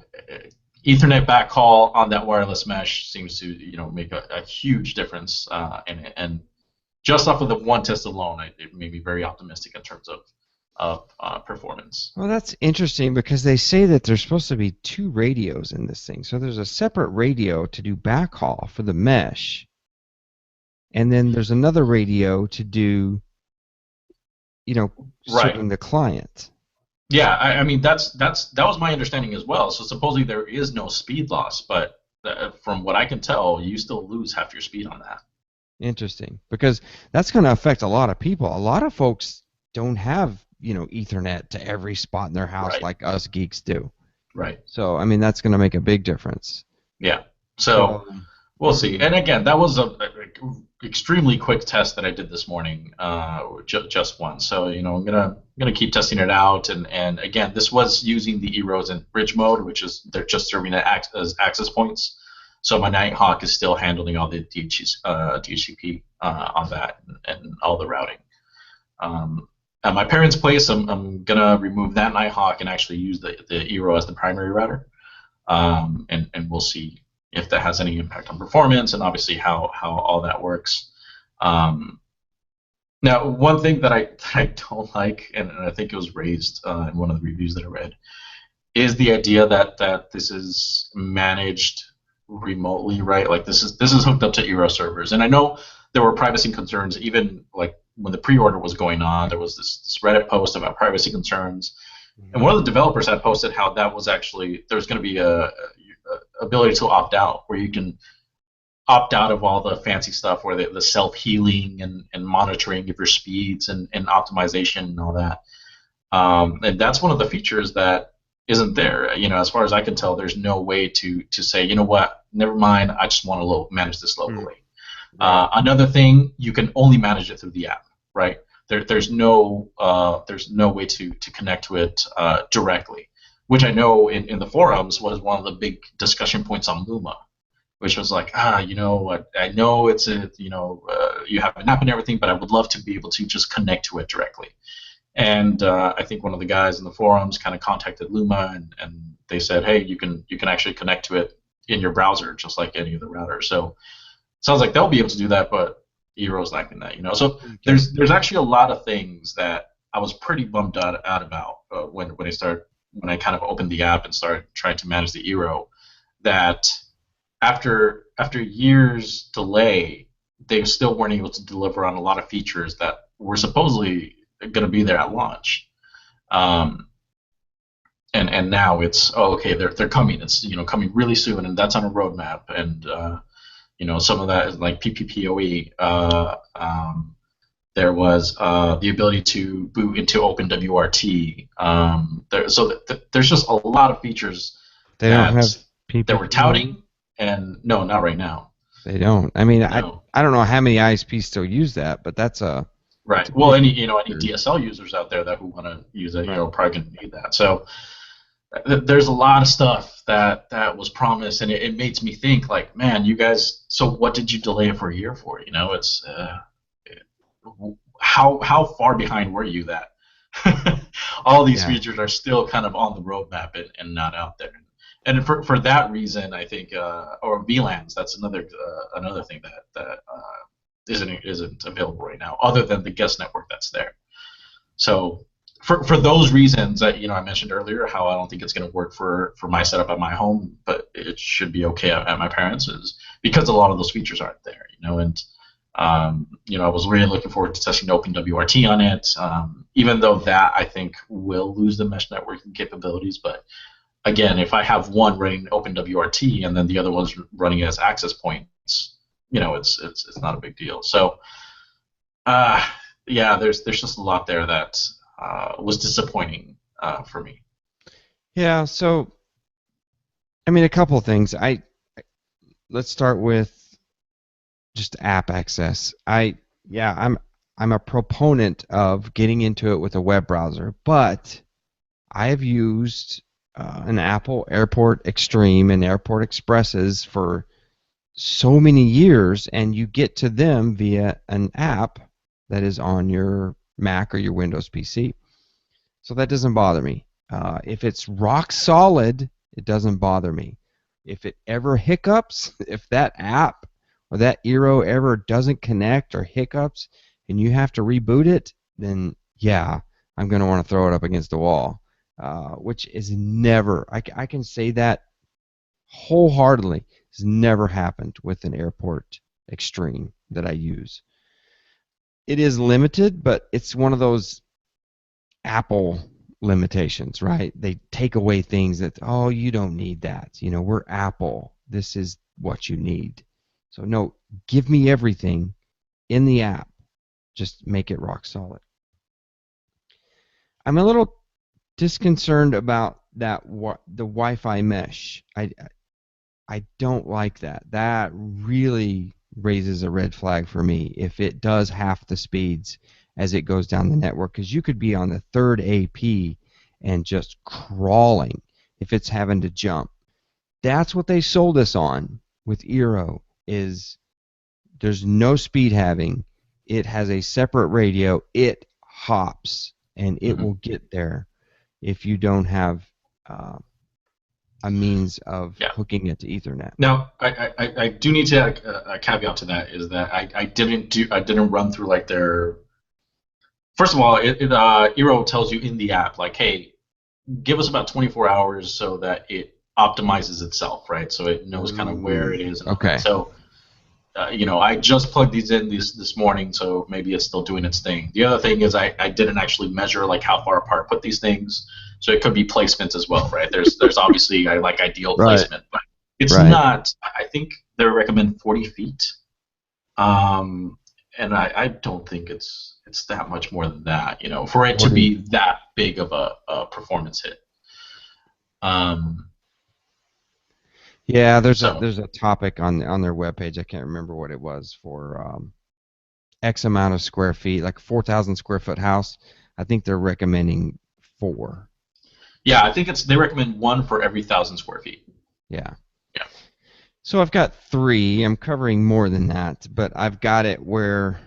Ethernet backhaul on that wireless mesh seems to make a huge difference in it. And just off of the one test alone, it made me very optimistic in terms of performance. Well, that's interesting because they say that there's supposed to be 2 radios in this thing. So there's a separate radio to do backhaul for the mesh, and then there's another radio to do, serving the client. Yeah, I mean that was my understanding as well. So supposedly there is no speed loss, but from what I can tell, you still lose half your speed on that. Interesting, because that's going to affect a lot of people. A lot of folks don't have Ethernet to every spot in their house like us geeks do. Right. So I mean that's going to make a big difference. Yeah. So we'll see. And again, that was a extremely quick test that I did this morning, just one. So I'm gonna keep testing it out. And again, this was using the eeros in bridge mode, which is they're just serving it as access points. So my Nighthawk is still handling all the DHCP on that and all the routing. At my parents' place, I'm gonna remove that Nighthawk and actually use the eero as the primary router, and we'll see if that has any impact on performance, and obviously how all that works. Now, one thing that I don't like, and I think it was raised in one of the reviews that I read, is the idea that this is managed remotely, right? Like this is hooked up to eero servers, and I know there were privacy concerns even like when the pre-order was going on. There was this Reddit post about privacy concerns, and one of the developers had posted how that was actually there's going to be a ability to opt out, where you can opt out of all the fancy stuff, where the self-healing and monitoring of your speeds and optimization and all that. And that's one of the features that isn't there. As far as I can tell, there's no way to say, you know what, never mind, I just want to manage this locally. Right. Another thing, you can only manage it through the app, right? There's no way to connect to it directly, which I know in the forums was one of the big discussion points on Luma, which was like, I know it's you have an app and everything, but I would love to be able to just connect to it directly. And I think one of the guys in the forums kind of contacted Luma, and they said, hey, you can actually connect to it in your browser just like any other router. So it sounds like they'll be able to do that, but eero's lacking that. So there's actually a lot of things that I was pretty bummed out about when I kind of opened the app and started trying to manage the eero, that after years delay, they still weren't able to deliver on a lot of features that were supposedly going to be there at launch. And now it's they're coming. It's coming really soon, and that's on a roadmap. And some of that is like PPPoE. There was the ability to boot into OpenWRT. There's just a lot of features they don't have PPPoE that we're touting, and no, not right now. They don't. I mean, no. I don't know how many ISPs still use that, but that's a right. Well, any DSL users out there who want to use it, probably going to need that. So there's a lot of stuff that was promised, and it makes me think like, man, you guys. So what did you delay it for a year for? It's how far behind were you that all these features are still kind of on the roadmap and not out there? And for that reason, I think, or VLANs, that's another thing that isn't available right now, other than the guest network that's there. So for those reasons that I mentioned earlier, how I don't think it's going to work for my setup at my home, but it should be okay at my parents', is because a lot of those features aren't there. And I was really looking forward to testing OpenWRT on it, even though that I think will lose the mesh networking capabilities. But again, if I have one running OpenWRT and then the other one's running as access points, it's not a big deal. So, there's just a lot there that was disappointing for me. Yeah. So, I mean, a couple of things. let's start with just app access. I'm a proponent of getting into it with a web browser, but I have used an Apple Airport Extreme and Airport Expresses for so many years, and you get to them via an app that is on your Mac or your Windows PC. So that doesn't bother me. If it's rock solid, it doesn't bother me. If it ever hiccups, if that app or that eero ever doesn't connect or hiccups and you have to reboot it, then yeah, I'm going to want to throw it up against the wall, which is never, I can say that wholeheartedly, has never happened with an Airport Extreme that I use. It is limited, but it's one of those Apple limitations, right? They take away things that, oh, you don't need that. You know, we're Apple. This is what you need. So no, give me everything in the app. Just make it rock solid. I'm a little disconcerted about that the Wi-Fi mesh. I don't like that. That really raises a red flag for me if it does half the speeds as it goes down the network, because you could be on the third AP and just crawling if it's having to jump. That's what they sold us on with eero, is there's no speed having. It has a separate radio. It hops and it will get there if you don't have a means of hooking it to Ethernet. Now, I do need to add a caveat to that, is that I didn't run through like their. First of all, eero tells you in the app, like, hey, give us about 24 hours so that it optimizes itself, right? So it knows kind of where it is. Okay. So, I just plugged these in this morning, so maybe it's still doing its thing. The other thing is I didn't actually measure like how far apart I put these things, so it could be placements as well, right? There's obviously like ideal placement, but it's not. I think they recommend 40 feet, and I don't think it's that much more than that, for it to be that big of a performance hit. Yeah, there's a topic on their webpage. I can't remember what it was for X amount of square feet, like 4,000 square foot house. I think they're recommending 4. Yeah, I think they recommend 1 for every 1,000 square feet. Yeah. Yeah. So I've got 3. I'm covering more than that, but I've got it where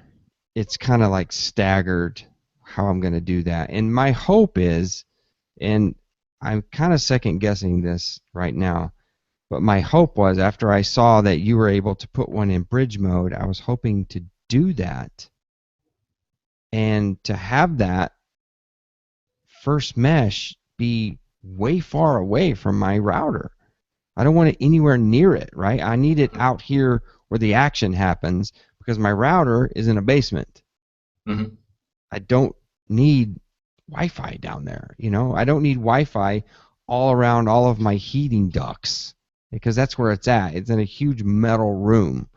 it's kind of like staggered how I'm going to do that. And my hope is, and I'm kind of second guessing this right now, but my hope was, after I saw that you were able to put one in bridge mode, I was hoping to do that and to have that first mesh be way far away from my router. I don't want it anywhere near it, right? I need it out here where the action happens, because my router is in a basement. Mm-hmm. I don't need Wi-Fi down there. I don't need Wi-Fi all around all of my heating ducts, because that's where it's at. It's in a huge metal room,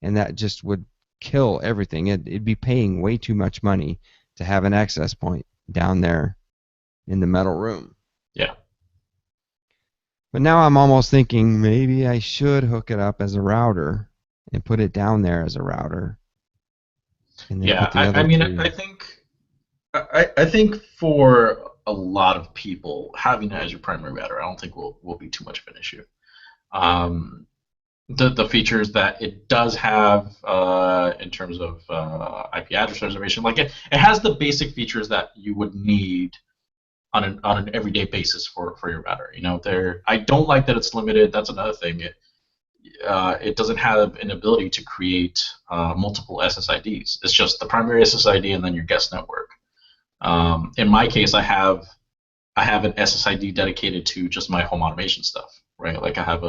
and that just would kill everything. It'd be paying way too much money to have an access point down there in the metal room. Yeah. But now I'm almost thinking maybe I should hook it up as a router and put it down there as a router. And then put the other I think for a lot of people, having it as your primary router, I don't think will be too much of an issue. The features that it does have in terms of IP address reservation, like it has the basic features that you would need on an everyday basis for your router. I don't like that it's limited. That's another thing. It doesn't have an ability to create multiple SSIDs. It's just the primary SSID and then your guest network. In my case, I have an SSID dedicated to just my home automation stuff, right? Like I have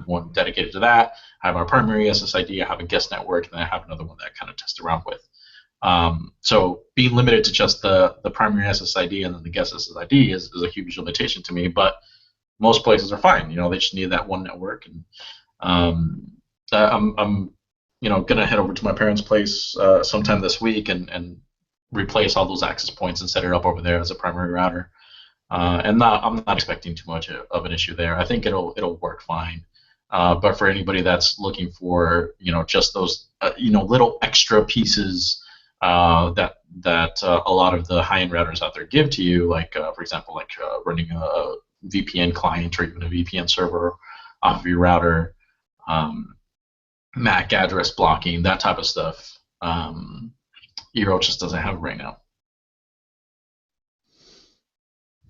one dedicated to that. I have our primary SSID. I have a guest network, and then I have another one that I kind of test around with. So being limited to just the primary SSID and then the guest SSID is a huge limitation to me. But most places are fine. They just need that one network. And I'm gonna head over to my parents' place sometime this week and replace all those access points and set it up over there as a primary router. I'm not expecting too much of an issue there. I think it'll work fine. But for anybody that's looking for, just those, little extra pieces that a lot of the high-end routers out there give to you, like for example, like running a VPN client or even a VPN server off of your router, um, MAC address blocking, that type of stuff. eero just doesn't have it right now.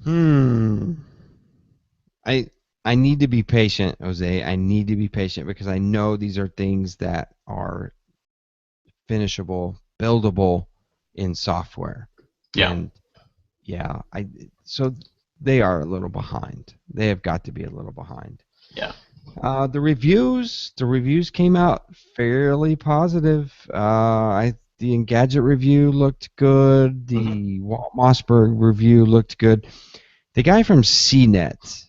Hmm. I I need to be patient, Jose. I need to be patient because I know these are things that are finishable, buildable in software. Yeah, And yeah, so they are a little behind. They have got to be a little behind. yeah. The reviews came out fairly positive. The Engadget review looked good. Hmm. The Walt Mossberg review looked good. The guy from CNET,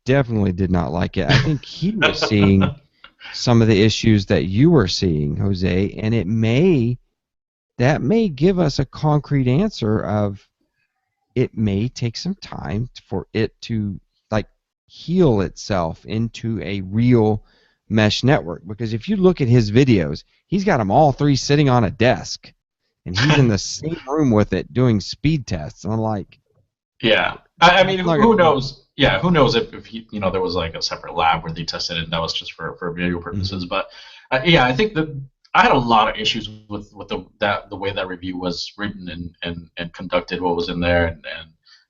definitely did not like it. I think he was seeing some of the issues that you were seeing, Jose, and that may give us a concrete answer of it may take some time for it to like heal itself into a real mesh network. Because if you look at his videos, he's got them all three sitting on a desk, and he's in the same room with it doing speed tests. And I'm like, Yeah, I mean, that's not who going to. knows? Yeah, who knows if there was like a separate lab where they tested it and that was just for video purposes. Mhm. But yeah, I think that I had a lot of issues with the way that review was written and conducted, what was in there, and I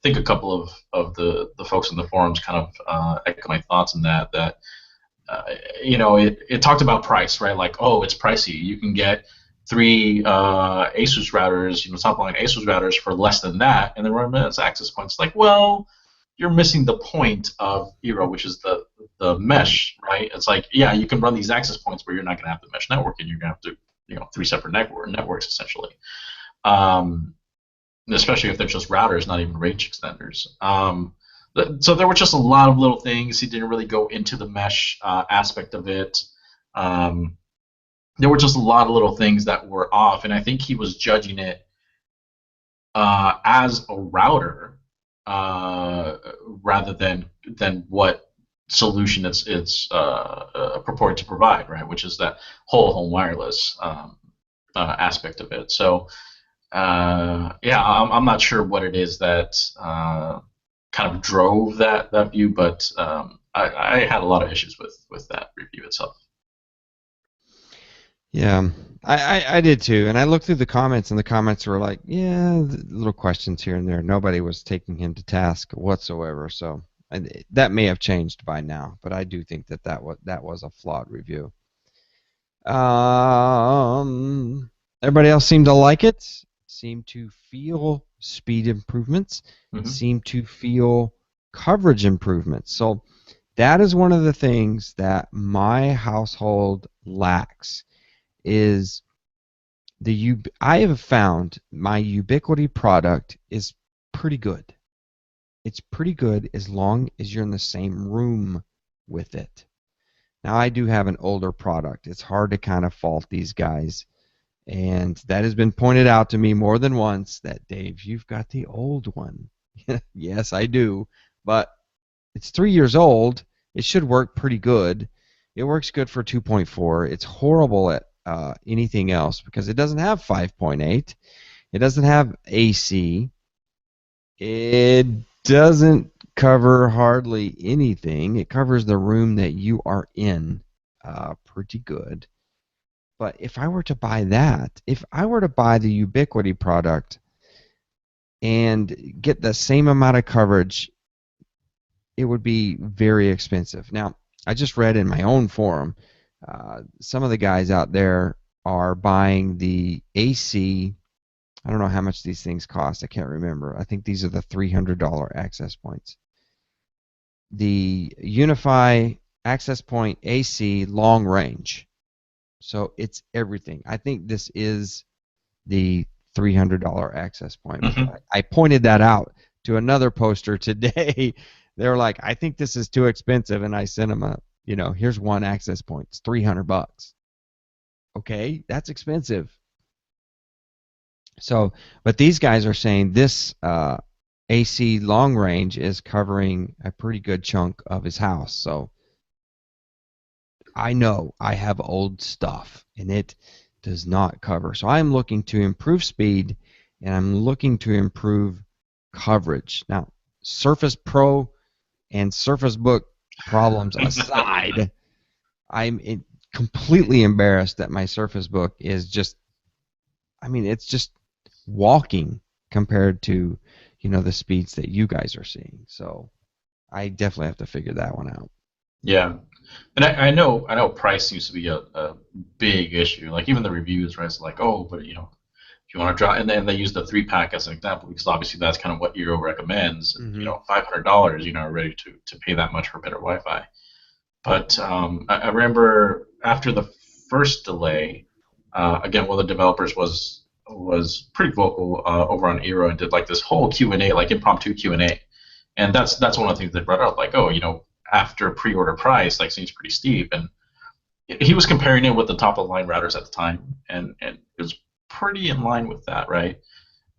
think a couple of the folks in the forums kind of echo my thoughts on that uh, it talked about price, right? Like, oh, it's pricey. You can get three ASUS routers, top line ASUS routers for less than that, and then run them as access points. Like, well, you're missing the point of eero, which is the mesh, right? It's like, yeah, you can run these access points, but you're not going to have the mesh network, and you're going to have to, three separate networks essentially. Um, Especially if they're just routers, not even range extenders. So there were just a lot of little things. He didn't really go into the mesh aspect of it. Um, there were just a lot of little things that were off, and I think he was judging it as a router uh, rather than what solution it's purported to provide, right? Which is that whole home wireless aspect of it. So yeah, I'm not sure what it is that kind of drove that view, but I had a lot of issues with that review itself. Yeah, I did too, and I looked through the comments, and the comments were like, yeah, little questions here and there. Nobody was taking him to task whatsoever. So that may have changed by now, but I do think that was a flawed review. Everybody else seemed to like it. Seemed to feel speed improvements. Hmm. Seemed to feel coverage improvements. So that is one of the things that my household lacks is I have found my Ubiquiti product is pretty good. It's pretty good as long as you're in the same room with it. Now I do have an older product. It's hard to kind of fault these guys. And that has been pointed out to me more than once that Dave, you've got the old one. Yes, I do. But it's 3 years old. It should work pretty good. It works good for 2.4. It's horrible at anything else because it doesn't have 5.8. It doesn't have AC. It doesn't cover hardly anything. It covers the room that you are in pretty good. But if I were to buy if I were to buy the Ubiquiti product and get the same amount of coverage, it would be very expensive. Now, I just read in my own forum, some of the guys out there are buying the AC. I don't know how much these things cost. I can't remember. I think these are the $300 access points. The Unify access point AC long range. So it's everything. I think this is the $300 access point because Hmm. I pointed that out to another poster today. They were like, I think this is too expensive, and I sent them here's one access point. It's $300. Okay, that's expensive. So, but these guys are saying this AC long range is covering a pretty good chunk of his house. So I know I have old stuff and it does not cover. So I'm looking to improve speed and I'm looking to improve coverage. Now, Surface Pro and Surface Book problems aside, completely embarrassed that my Surface Book is just, I mean, it's just walking compared to, the speeds that you guys are seeing. So I definitely have to figure that one out. Yeah, and I know price seems to be a big issue. Like even the reviews, right? It's like, oh, but if you want to drop, and then they use the 3 pack as an example because obviously that's kind of what Eero recommends. And Mm-hmm. $500, are ready to pay that much for better Wi-Fi. But I remember after the first delay, again, one of the developers was pretty vocal over on Eero and did like this whole Q&A, like impromptu Q&A, and that's one of the things they brought up, like, oh, after pre-order price, like seems pretty steep, and he was comparing it with the top of the line routers at the time, and it was pretty in line with that, right?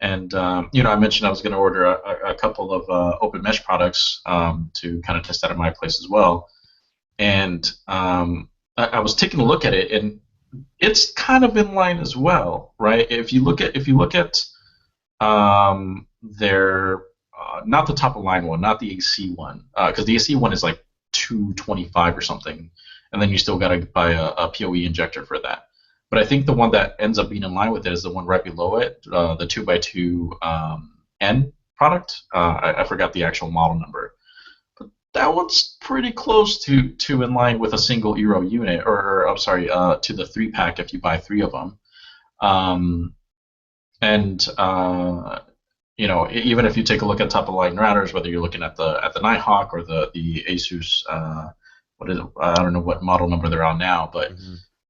And I mentioned I was going to order a couple of open mesh products to kind of test out at my place as well, and I was taking a look at it, and it's kind of in line as well, right? If you look at their not the top of line one, not the AC one, because the AC one is like 225 or something, and then you still got to buy a PoE injector for that. But I think the one that ends up being in line with it is the one right below it, the 2x2 N product. I forgot the actual model number. That one's pretty close to in line with a single Eero unit, or I'm sorry, to the 3 pack if you buy 3 of them. And even if you take a look at top of line routers, whether you're looking at the Nighthawk or the Asus, what is it? I don't know what model number they're on now, but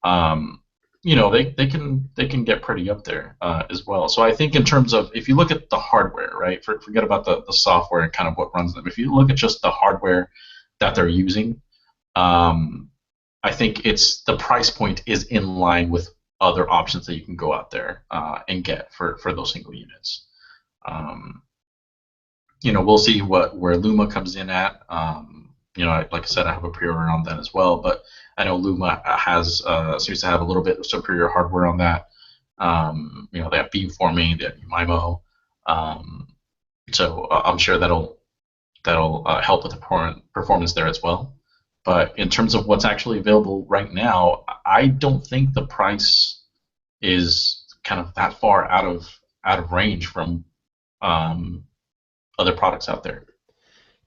um, they can get pretty up there as well. So I think in terms of, if you look at the hardware, right, forget about the software and kind of what runs them. If you look at just the hardware that they're using, I think the price point is in line with other options that you can go out there and get for those single units. Um, we'll see where Luma comes in at. Like I said, I have a pre-order on that as well, but I know Luma seems to have a little bit of superior hardware on that. They have beamforming, they have MIMO, so I'm sure that'll help with the performance there as well. But in terms of what's actually available right now, I don't think the price is kind of that far out of range from other products out there.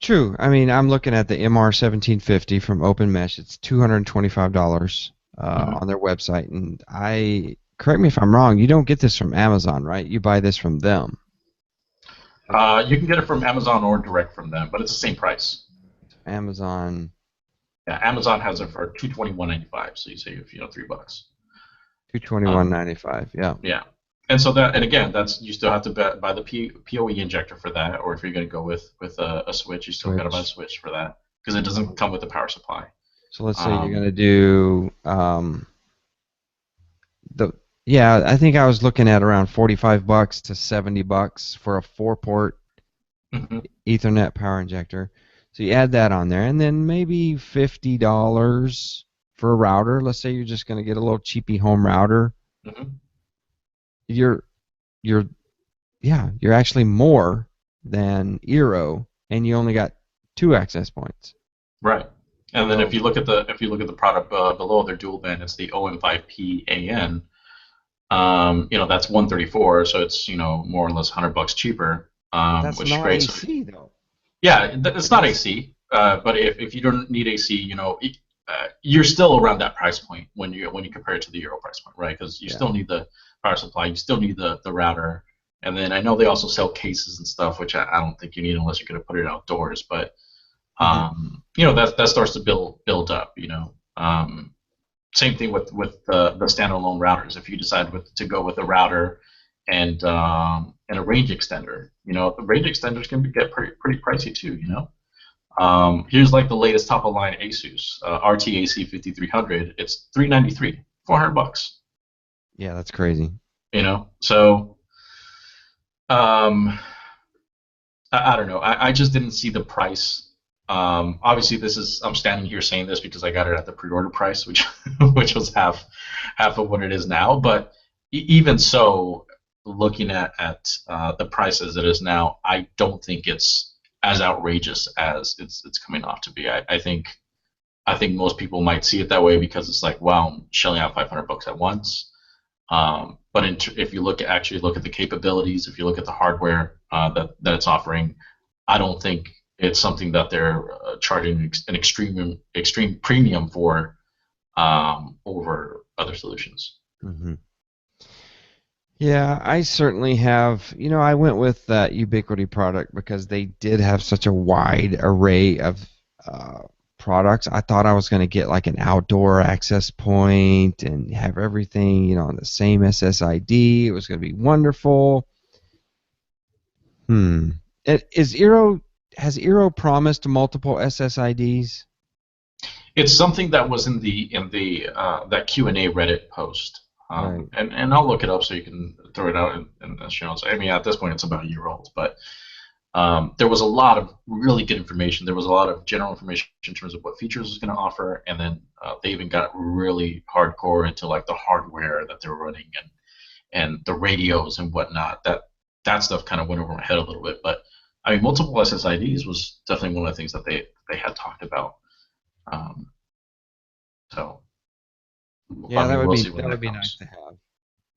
True. I mean, I'm looking at the MR1750 from Open Mesh. It's $225 on their website, and correct me if I'm wrong. You don't get this from Amazon, right? You buy this from them. You can get it from Amazon or direct from them, but it's the same price. Amazon. Yeah, Amazon has it for $221.95, so you save $3. $221.95. Yeah. Yeah, and again, you still have to buy the PoE injector for that, or if you're going to go with a switch, you still got to buy a switch for that because it doesn't come with the power supply. So let's say you're going to do I think I was looking at around $45 to $70 for a 4-port Ethernet power injector. So you add that on there, and then maybe $50 for a router. Let's say you're just going to get a little cheapy home router. You're actually more than Eero, and you only got 2 access points. Right. And then if you look at the product below their dual band, it's the OM5P-AN. That's 134, so it's more or less $100 cheaper. That's which not is great. AC though. Yeah, it's not AC, but if you don't need AC, you're still around that price point when you compare it to the Eero price point, right? Because you still need the power supply, you still need the router, and then I know they also sell cases and stuff, which I don't think you need unless you're going to put it outdoors. But that starts to build up. Same thing with the standalone routers. If you decide to go with a router and a range extender, the range extenders can get pretty pricey too. Here's like the latest top of line Asus RTAC 5300. It's $393, $400. Yeah, that's crazy. So I don't know. I just didn't see the price Obviously, I'm standing here saying this because I got it at the pre-order price, which which was half of what it is now. But even so, looking at the price as it is now, I don't think it's as outrageous as it's coming off to be. I think most people might see it that way because it's like, wow, I'm shelling out $500 at once. But if you actually look at the capabilities, if you look at the hardware that it's offering, I don't think it's something that they're charging an extreme premium for over other solutions. Hmm. Yeah, I certainly have. I went with that Ubiquiti product because they did have such a wide array of uh, products. I thought I was going to get like an outdoor access point and have everything, on the same SSID. It was going to be wonderful. Hmm. Is Eero has Eero promised multiple SSIDs? It's something that was in the that Q&A Reddit post. Right. And I'll look it up so you can throw it out in the show notes. I mean, at this point, it's about a year old, but there was a lot of really good information. There was a lot of general information in terms of what features it was going to offer, and then they even got really hardcore into like the hardware that they were running and the radios and whatnot. That stuff kind of went over my head a little bit, but I mean, multiple SSIDs was definitely one of the things that they had talked about. Um, so I Yeah, that mean, would we'll be see when that would that be nice comes. to have.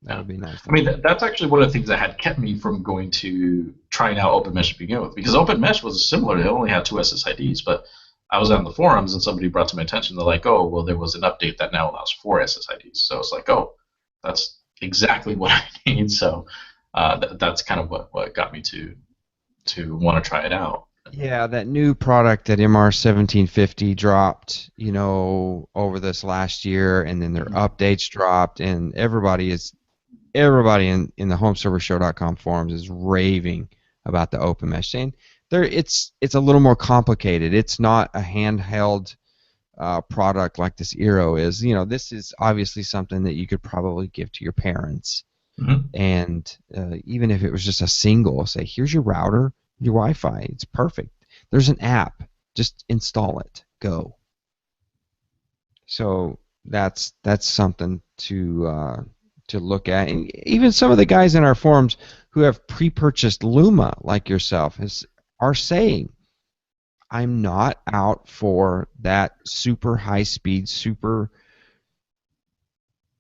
That Yeah. would be nice I to mean, have. that's actually one of the things that had kept me from going to trying out OpenMesh to begin with, because OpenMesh was similar. It only had two SSIDs, but I was on the forums and somebody brought to my attention. They're like, "Oh, well, there was an update that now allows four SSIDs." So it's like, "Oh, that's exactly what I need." So that's kind of what got me to want to try it out. Yeah, that new product that MR 1750 dropped, over this last year, and then their Mhm. updates dropped, and everybody in the homeservershow.com forums is raving about the open mesh, saying it's a little more complicated. It's not a handheld product like this eero is. This is obviously something that you could probably give to your parents, Mhm. and even if it was just a single, say, here's your router, your Wi-Fi, it's perfect. There's an app, just install it, go. So that's something to look at. And even some of the guys in our forums who have pre-purchased Luma, like yourself, are saying, I'm not out for that super high speed, super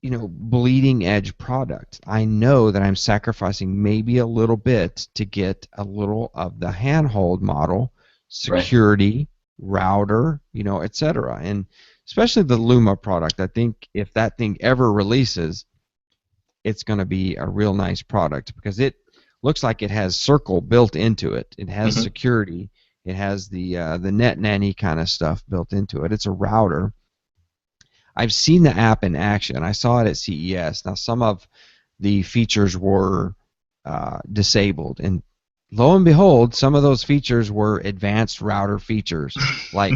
bleeding edge product. I know that I'm sacrificing maybe a little bit to get a little of the handhold model, Right. security, router, etc. And especially the Luma product. I think if that thing ever releases, it's going to be a real nice product because it looks like it has Circle built into it. It has Mhm. security. It has the net nanny kind of stuff built into it. It's a router. I've seen the app in action. I saw it at CES. Now, some of the features were disabled, and lo and behold, some of those features were advanced router features, like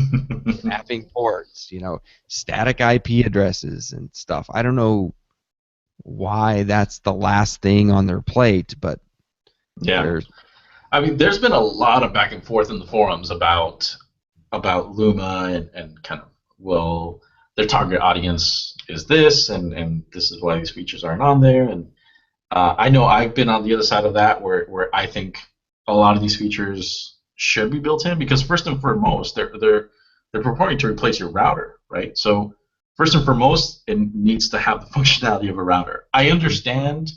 mapping ports, static IP addresses and stuff. I don't know why that's the last thing on their plate, but Yeah. there's I mean, there's been a lot of back and forth in the forums about Luma and kind of, well, their target audience is this, and this is why these features aren't on there. And I know I've been on the other side of that, where I think a lot of these features should be built in, because first and foremost, they're purporting to replace your router, right? So first and foremost, it needs to have the functionality of a router. I understand,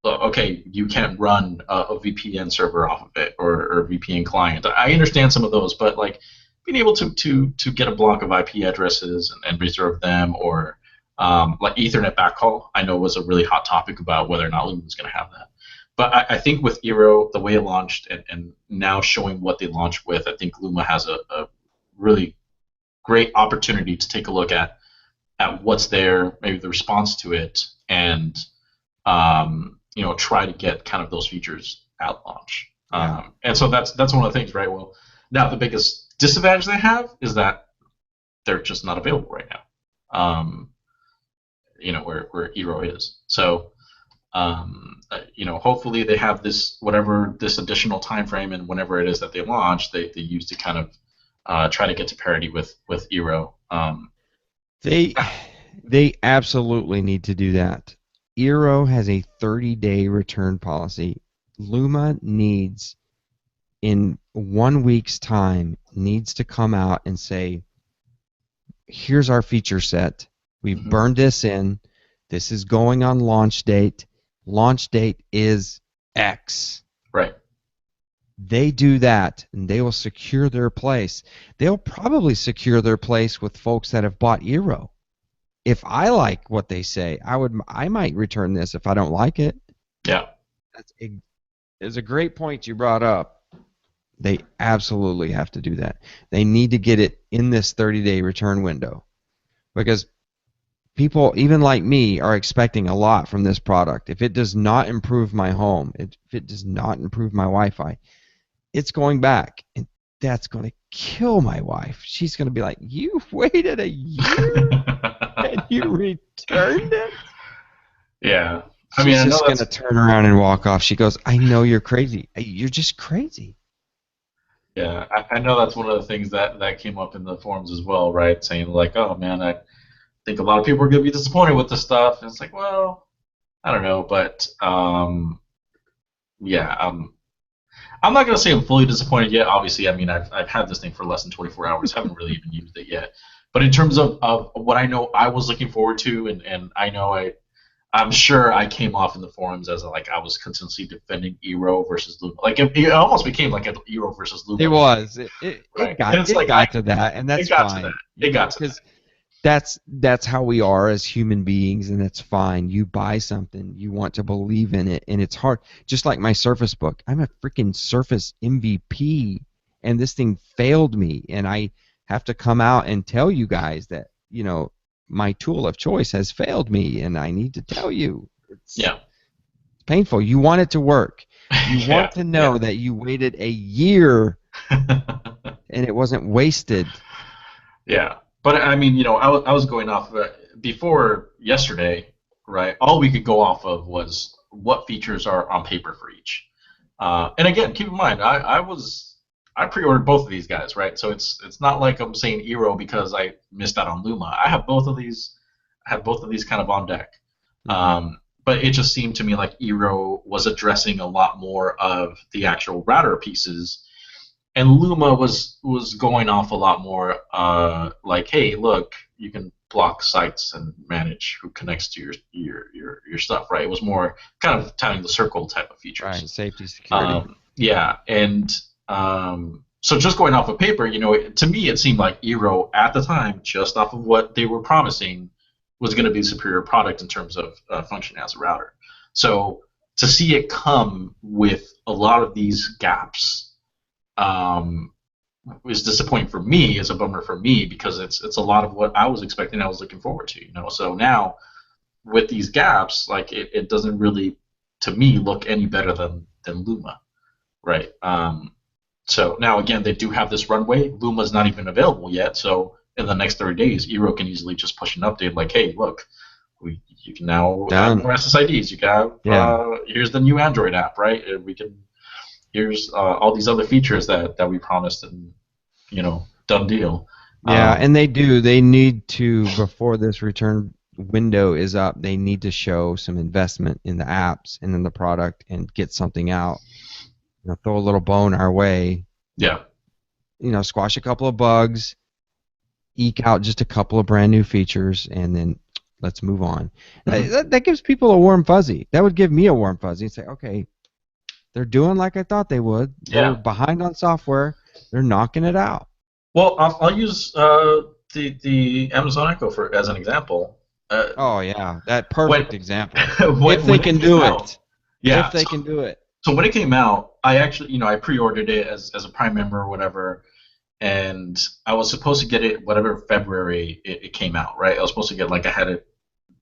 okay, you can't run a VPN server off of it, or VPN client. I understand some of those, but like being able to get a block of IP addresses and reserve them, or like Ethernet backhaul, I know was a really hot topic about whether or not Lumen was going to have that. But I think with eero, the way it launched, and now showing what they launched with, I think Luma has a really great opportunity to take a look at what's there, maybe the response to it, and try to get kind of those features at launch. yeah, And so that's one of the things, right? Well, now the biggest disadvantage they have is that they're just not available right now. Where eero is. So hopefully they have this, whatever this additional time frame, and whenever it is that they launch, they use to kind of try to get to parity with eero. They they absolutely need to do that. eero has a 30-day return policy. Luma needs, in 1 week's time, needs to come out and say, here's our feature set. We've Mhm. burned this in. This is going on launch date. Launch date is X. Right. They do that, and they will secure their place. They'll probably secure their place with folks that have bought eero. If I like what they say, I might return this if I don't like it. Yeah. It's a great point you brought up. They absolutely have to do that. They need to get it in this 30-day return window, because people, even like me, are expecting a lot from this product. If it does not improve my home, if it does not improve my Wi-Fi, it's going back, and that's going to kill my wife. She's going to be like, "You waited a year and you returned it?" Yeah. I mean, She's I know just going that's to turn around and walk off. She goes, "I know you're crazy. You're just crazy." yeah. I know that's one of the things that came up in the forums as well, right? Saying like, oh man, I think a lot of people are gonna be disappointed with this stuff. And it's like, well, I don't know, but yeah. I'm not gonna say I'm fully disappointed yet. Obviously, I mean, I've had this thing for less than 24 hours. Haven't really even used it yet. But in terms of what I know, I was looking forward to, and I know I'm sure I came off in the forums as like I was continuously defending eero versus Luma. Like it almost became like an eero versus It Luma thing, was. It right? And got it's it like got to that, and it that's got to that. fine. It got to that. Because that's how we are as human beings, and that's fine. You buy something, you want to believe in it, and it's hard. Just like my Surface Book, I'm a freaking Surface MVP, and this thing failed me, and I have to come out and tell you guys that, my tool of choice has failed me, and I need to tell you. It's Yeah. painful. You want it to work. You Yeah. want to know that you waited a year and it wasn't wasted. Yeah. But I mean, I was going off of it before yesterday, right? All we could go off of was what features are on paper for each. And again, keep in mind, I pre-ordered both of these guys, right? So it's not like I'm saying eero because I missed out on Luma. I have both of these. I have both of these kind of on deck. Mm-hmm. But it just seemed to me like eero was addressing a lot more of the actual router pieces, and Luma was going off a lot more like, hey, look, you can block sites and manage who connects to your stuff, right? It was more kind of tying the circle type of Right, features. safety, security. Yeah, and so just going off of paper, to me it seemed like eero at the time, just off of what they were promising, was going to be a superior product in terms of functioning as a router. So to see it come with a lot of these gaps um, is disappointing for me. Is a bummer for me because it's a lot of what I was expecting. I was looking forward to. So now with these gaps, like it doesn't really, to me, look any better than Luma, right? So now again, they do have this runway. Luma's not even available yet, so in the next 30 days, eero can easily just push an update like, hey, look, you can now add Done. more SSIDs. You got Yeah. here's the new Android app, right? And we can here's all these other features that we promised, and done deal. Yeah, and they do. They need to, before this return window is up, they need to show some investment in the apps and in the product and get something out. Throw a little bone our way. Yeah. Squash a couple of bugs, eke out just a couple of brand new features, and then let's move on. Mm-hmm. That gives people a warm fuzzy. That would give me a warm fuzzy and say, okay, they're doing like I thought they would. They're Yeah. behind on software. They're knocking it out. Well, I'll use the Amazon Echo as an example. Oh yeah, that When perfect example. If they when it can came do out, it. yeah. If they can do it. So when it came out, I actually, I pre-ordered it as a Prime member or whatever, and I was supposed to get it whatever February it came out, right? I was supposed to get, like, I had it.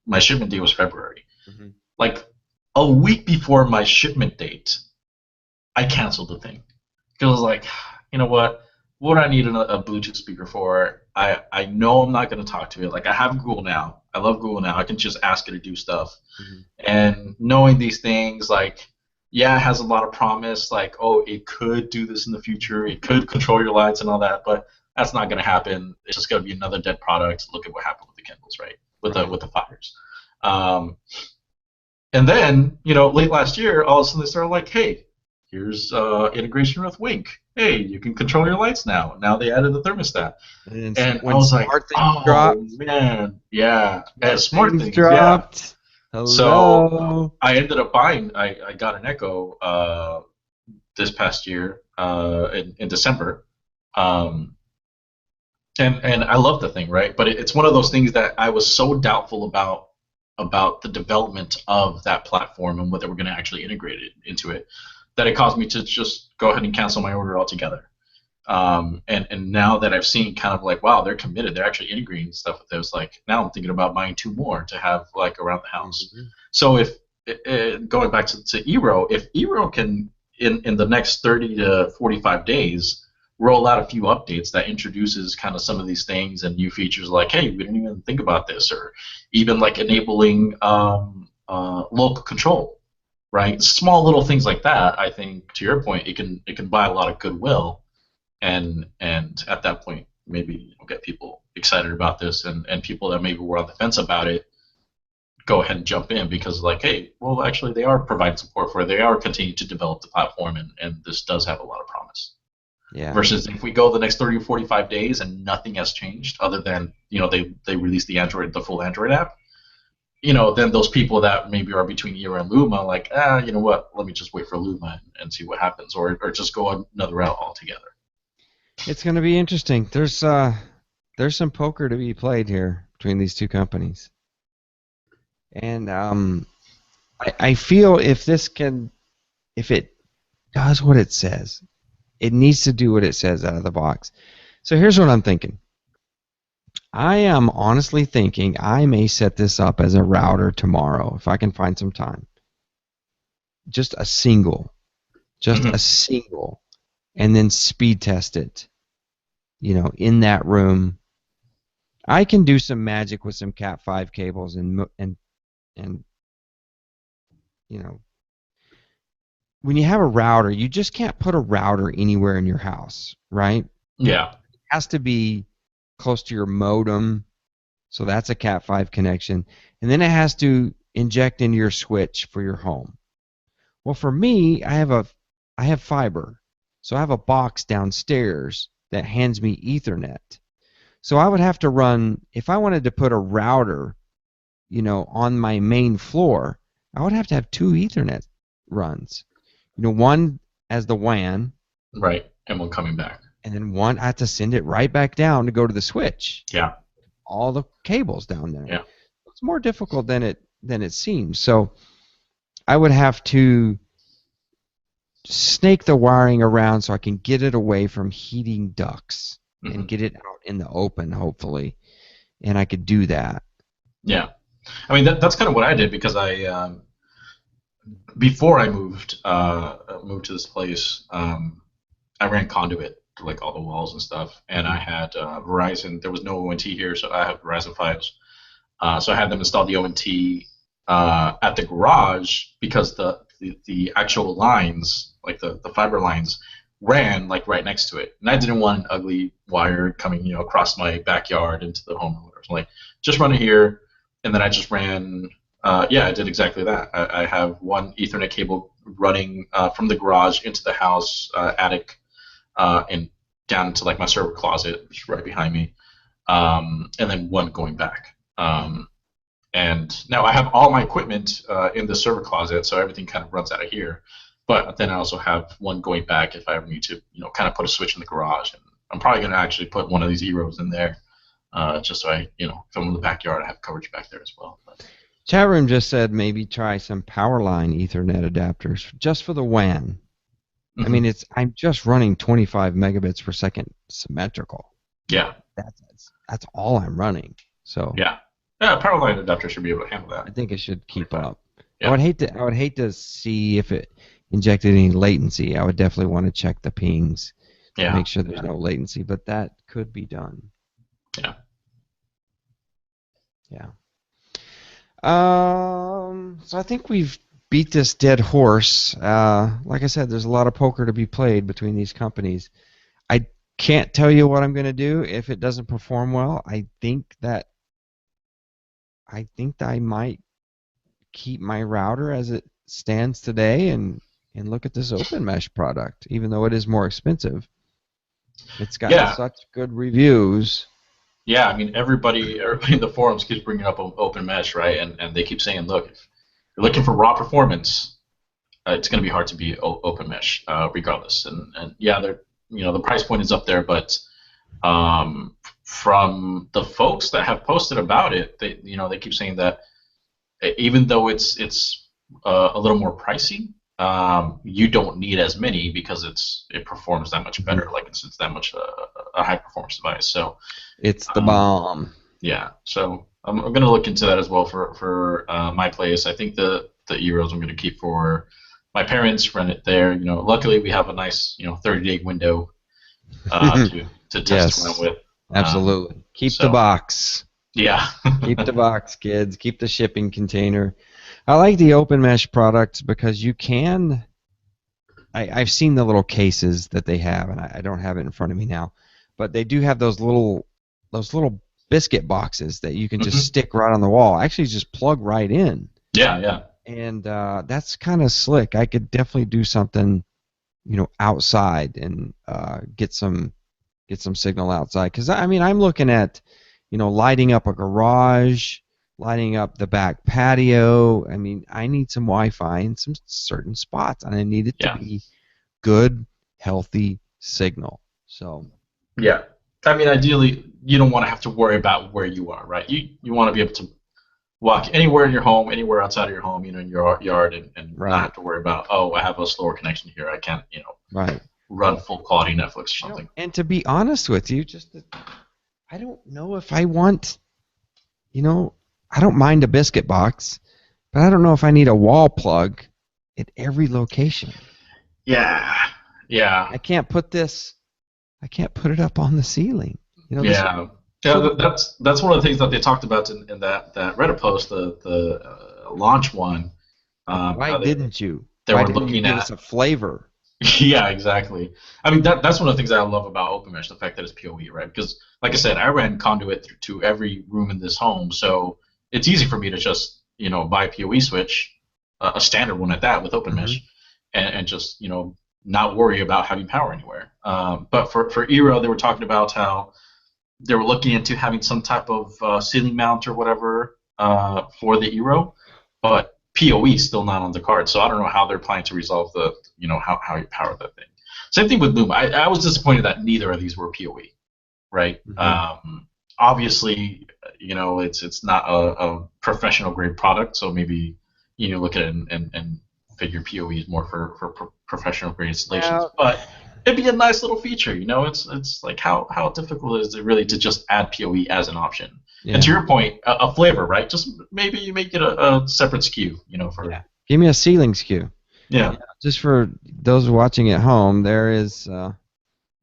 My shipment date was February. Mm-hmm. Like a week before my shipment date, I canceled the thing because I was like, you know what? What do I need a Bluetooth speaker for? I know I'm not going to talk to it. Like, I have Google now. I love Google now. I can just ask it to do stuff. Mm-hmm. And knowing these things, like, yeah, it has a lot of promise. Like, oh, it could do this in the future. It could control your lights and all that. But That's not going to happen. It's just going to be another dead product. Look at what happened with the Kindles, right? With the fires. Um, and then, late last year, all of a sudden they started like, hey, here's integration with Wink. Hey, you can control your lights now. Now they added the thermostat. And And I when was like, smart things oh, dropped, man. Yeah. And smart smart things things, yeah. dropped. So Hello. I ended up buying, I got an Echo this past year in December. Um, and I love the thing, right? But it's one of those things that I was so doubtful about the development of that platform and whether we're going to actually integrate it into it, that it caused me to just go ahead and cancel my order altogether. And now that I've seen kind of like, wow, they're committed, they're actually integrating stuff with this. Like now I'm thinking about buying two more to have like around the house. Mm-hmm. So if going back to eero, if eero can in the next 30 to 45 days roll out a few updates that introduces kind of some of these things and new features like, hey, we didn't even think about this, or even like enabling local control, right? Small little things like that. I think to your point, it can buy a lot of goodwill, and at that point maybe get people excited about this, and people that maybe were on the fence about it go ahead and jump in because like, hey, well, actually they are providing support for it. They are continuing to develop the platform, and this does have a lot of promise. Yeah. Versus if we go the next 30 or 45 days and nothing has changed other than they release the full Android app, then those people that maybe are between eero and Luma, like, you know what, let me just wait for Luma and see what happens, or just go another route altogether. It's going to be interesting. There's some poker to be played here between these two companies, and I feel if it does what it says, it needs to do what it says out of the box. So here's what I'm thinking. I am honestly thinking I may set this up as a router tomorrow if I can find some time. Just a single, and then speed test it. In that room, I can do some magic with some Cat 5 cables and when you have a router, you just can't put a router anywhere in your house, right? Yeah. It has to be close to your modem, so that's a Cat 5 connection, and then it has to inject into your switch for your home. Well, for me, I have fiber, so I have a box downstairs that hands me Ethernet. So I would have to run, if I wanted to put a router, on my main floor, I would have to have two Ethernet runs. One as the WAN. Right, and one coming back. And then one, I have to send it right back down to go to the switch. Yeah. All the cables down there. Yeah. It's more difficult than it seems. So I would have to snake the wiring around so I can get it away from heating ducts and get it out in the open, hopefully. And I could do that. Yeah. I mean, that's kind of what I did because I before I moved to this place, I ran conduit to like all the walls and stuff, and I had Verizon. There was no ONT here, so I have Verizon Fios. So I had them install the ONT at the garage because the actual lines, like the fiber lines, ran like right next to it, and I didn't want an ugly wire coming across my backyard into the home or whatever. So like, just run it here, and then I just ran. I did exactly that. I have one Ethernet cable running from the garage into the house attic and down into like my server closet, which is right behind me, and then one going back. And now I have all my equipment in the server closet, so everything kind of runs out of here. But then I also have one going back if I ever need to, kind of put a switch in the garage. And I'm probably going to actually put one of these eeros in there, just so I, if I'm in the backyard, I have coverage back there as well. But Chat room just said maybe try some Powerline Ethernet adapters just for the WAN. I mean, I'm just running 25 megabits per second symmetrical. Yeah. That's all I'm running. So yeah, Powerline adapter should be able to handle that. I think it should keep up. Yeah. I would hate to see if it injected any latency. I would definitely want to check the pings to make sure there's no latency, but that could be done. Yeah. Yeah. So I think we've beat this dead horse. Like I said, there's a lot of poker to be played between these companies. can't tell you what I'm going to do if it doesn't perform well. I think that I might keep my router as it stands today and look at this open mesh product, even though it is more expensive. It's gotten Yeah, such good reviews. yeah. I mean, everybody in the forums keeps bringing up open mesh, right? And they keep saying, look, if you're looking for raw performance, it's going to be hard to be open mesh, regardless. And yeah, they're the price point is up there, but from the folks that have posted about it, they keep saying that even though it's a little more pricey, you don't need as many because it performs that much better. Like it's that much a high performance device. So It's the bomb. yeah, so I'm gonna look into that as well for my place. I think the Eeros I'm gonna keep for my parents, run it there. Luckily we have a nice 30-day window to test around Yes, with. absolutely. Keep the So box. yeah, Keep the box, kids. Keep the shipping container. I like the open mesh products because you can. I've seen the little cases that they have, and I don't have it in front of me now, but they do have those little biscuit boxes that you can just hmm stick right on the wall. Actually, just plug right in, yeah. and that's kind of slick. I could definitely do something, outside and get some signal outside. Because I mean, I'm looking at, lighting up a garage, lighting up the back patio. I mean, I need some Wi-Fi in some certain spots, and I need it to Yeah. be good, healthy signal. So Yeah. I mean, ideally, you don't want to have to worry about where you are, right? You want to be able to walk anywhere in your home, anywhere outside of your home, in your yard, and not right, have to worry about, oh, I have a slower connection here. I can't, right. run full quality Netflix or something. And to be honest with you, I don't know if I want, you know, I don't mind a biscuit box, but I don't know if I need a wall plug at every location. Yeah. Yeah. I can't put this. I can't put it up on the ceiling. This Yeah. Yeah, shouldn't. that's one of the things that they talked about in that Reddit post, the launch one. Why How didn't you? they Why were didn't you looking give at. us a flavor? Yeah, exactly. I mean, that's one of the things that I love about OpenMesh, the fact that it's PoE, right? Because, like I said, I ran conduit to every room in this home, so it's easy for me to just, buy a PoE switch, a standard one at that with Hmm. OpenMesh, and just, not worry about having power anywhere. But for eero, they were talking about how they were looking into having some type of ceiling mount or whatever for the eero, but PoE is still not on the card. So I don't know how they're planning to resolve how you power that thing. Same thing with Luma. I was disappointed that neither of these were PoE, right? Hmm. Obviously, it's not a professional grade product, so maybe look at it and figure PoE is more for professional grade installations. Well, But it'd be a nice little feature. It's like how difficult is it really to just add PoE as an option? And to yeah, your point, a flavor, right? Just maybe you make it a separate SKU, yeah. for Give me a ceiling skew. yeah, Just for those watching at home, there is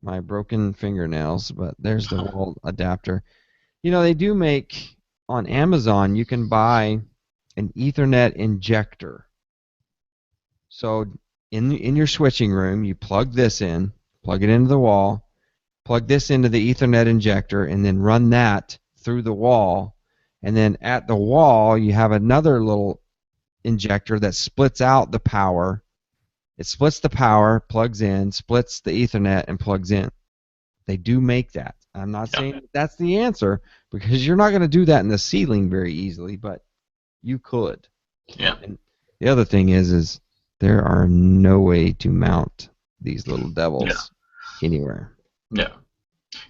my broken fingernails, but there's the wall adapter. They do make on Amazon. You can buy an Ethernet injector. So in your switching room, you plug this in, plug it into the wall, plug this into the Ethernet injector, and then run that through the wall. And then at the wall, you have another little injector that splits out the power. It splits the power, plugs in, splits the Ethernet, and plugs in. They do make that. I'm not yeah, saying that's the answer because you're not going to do that in the ceiling very easily, but you could. yeah, And the other thing is there are no way to mount these little yeah, devils anywhere. yeah.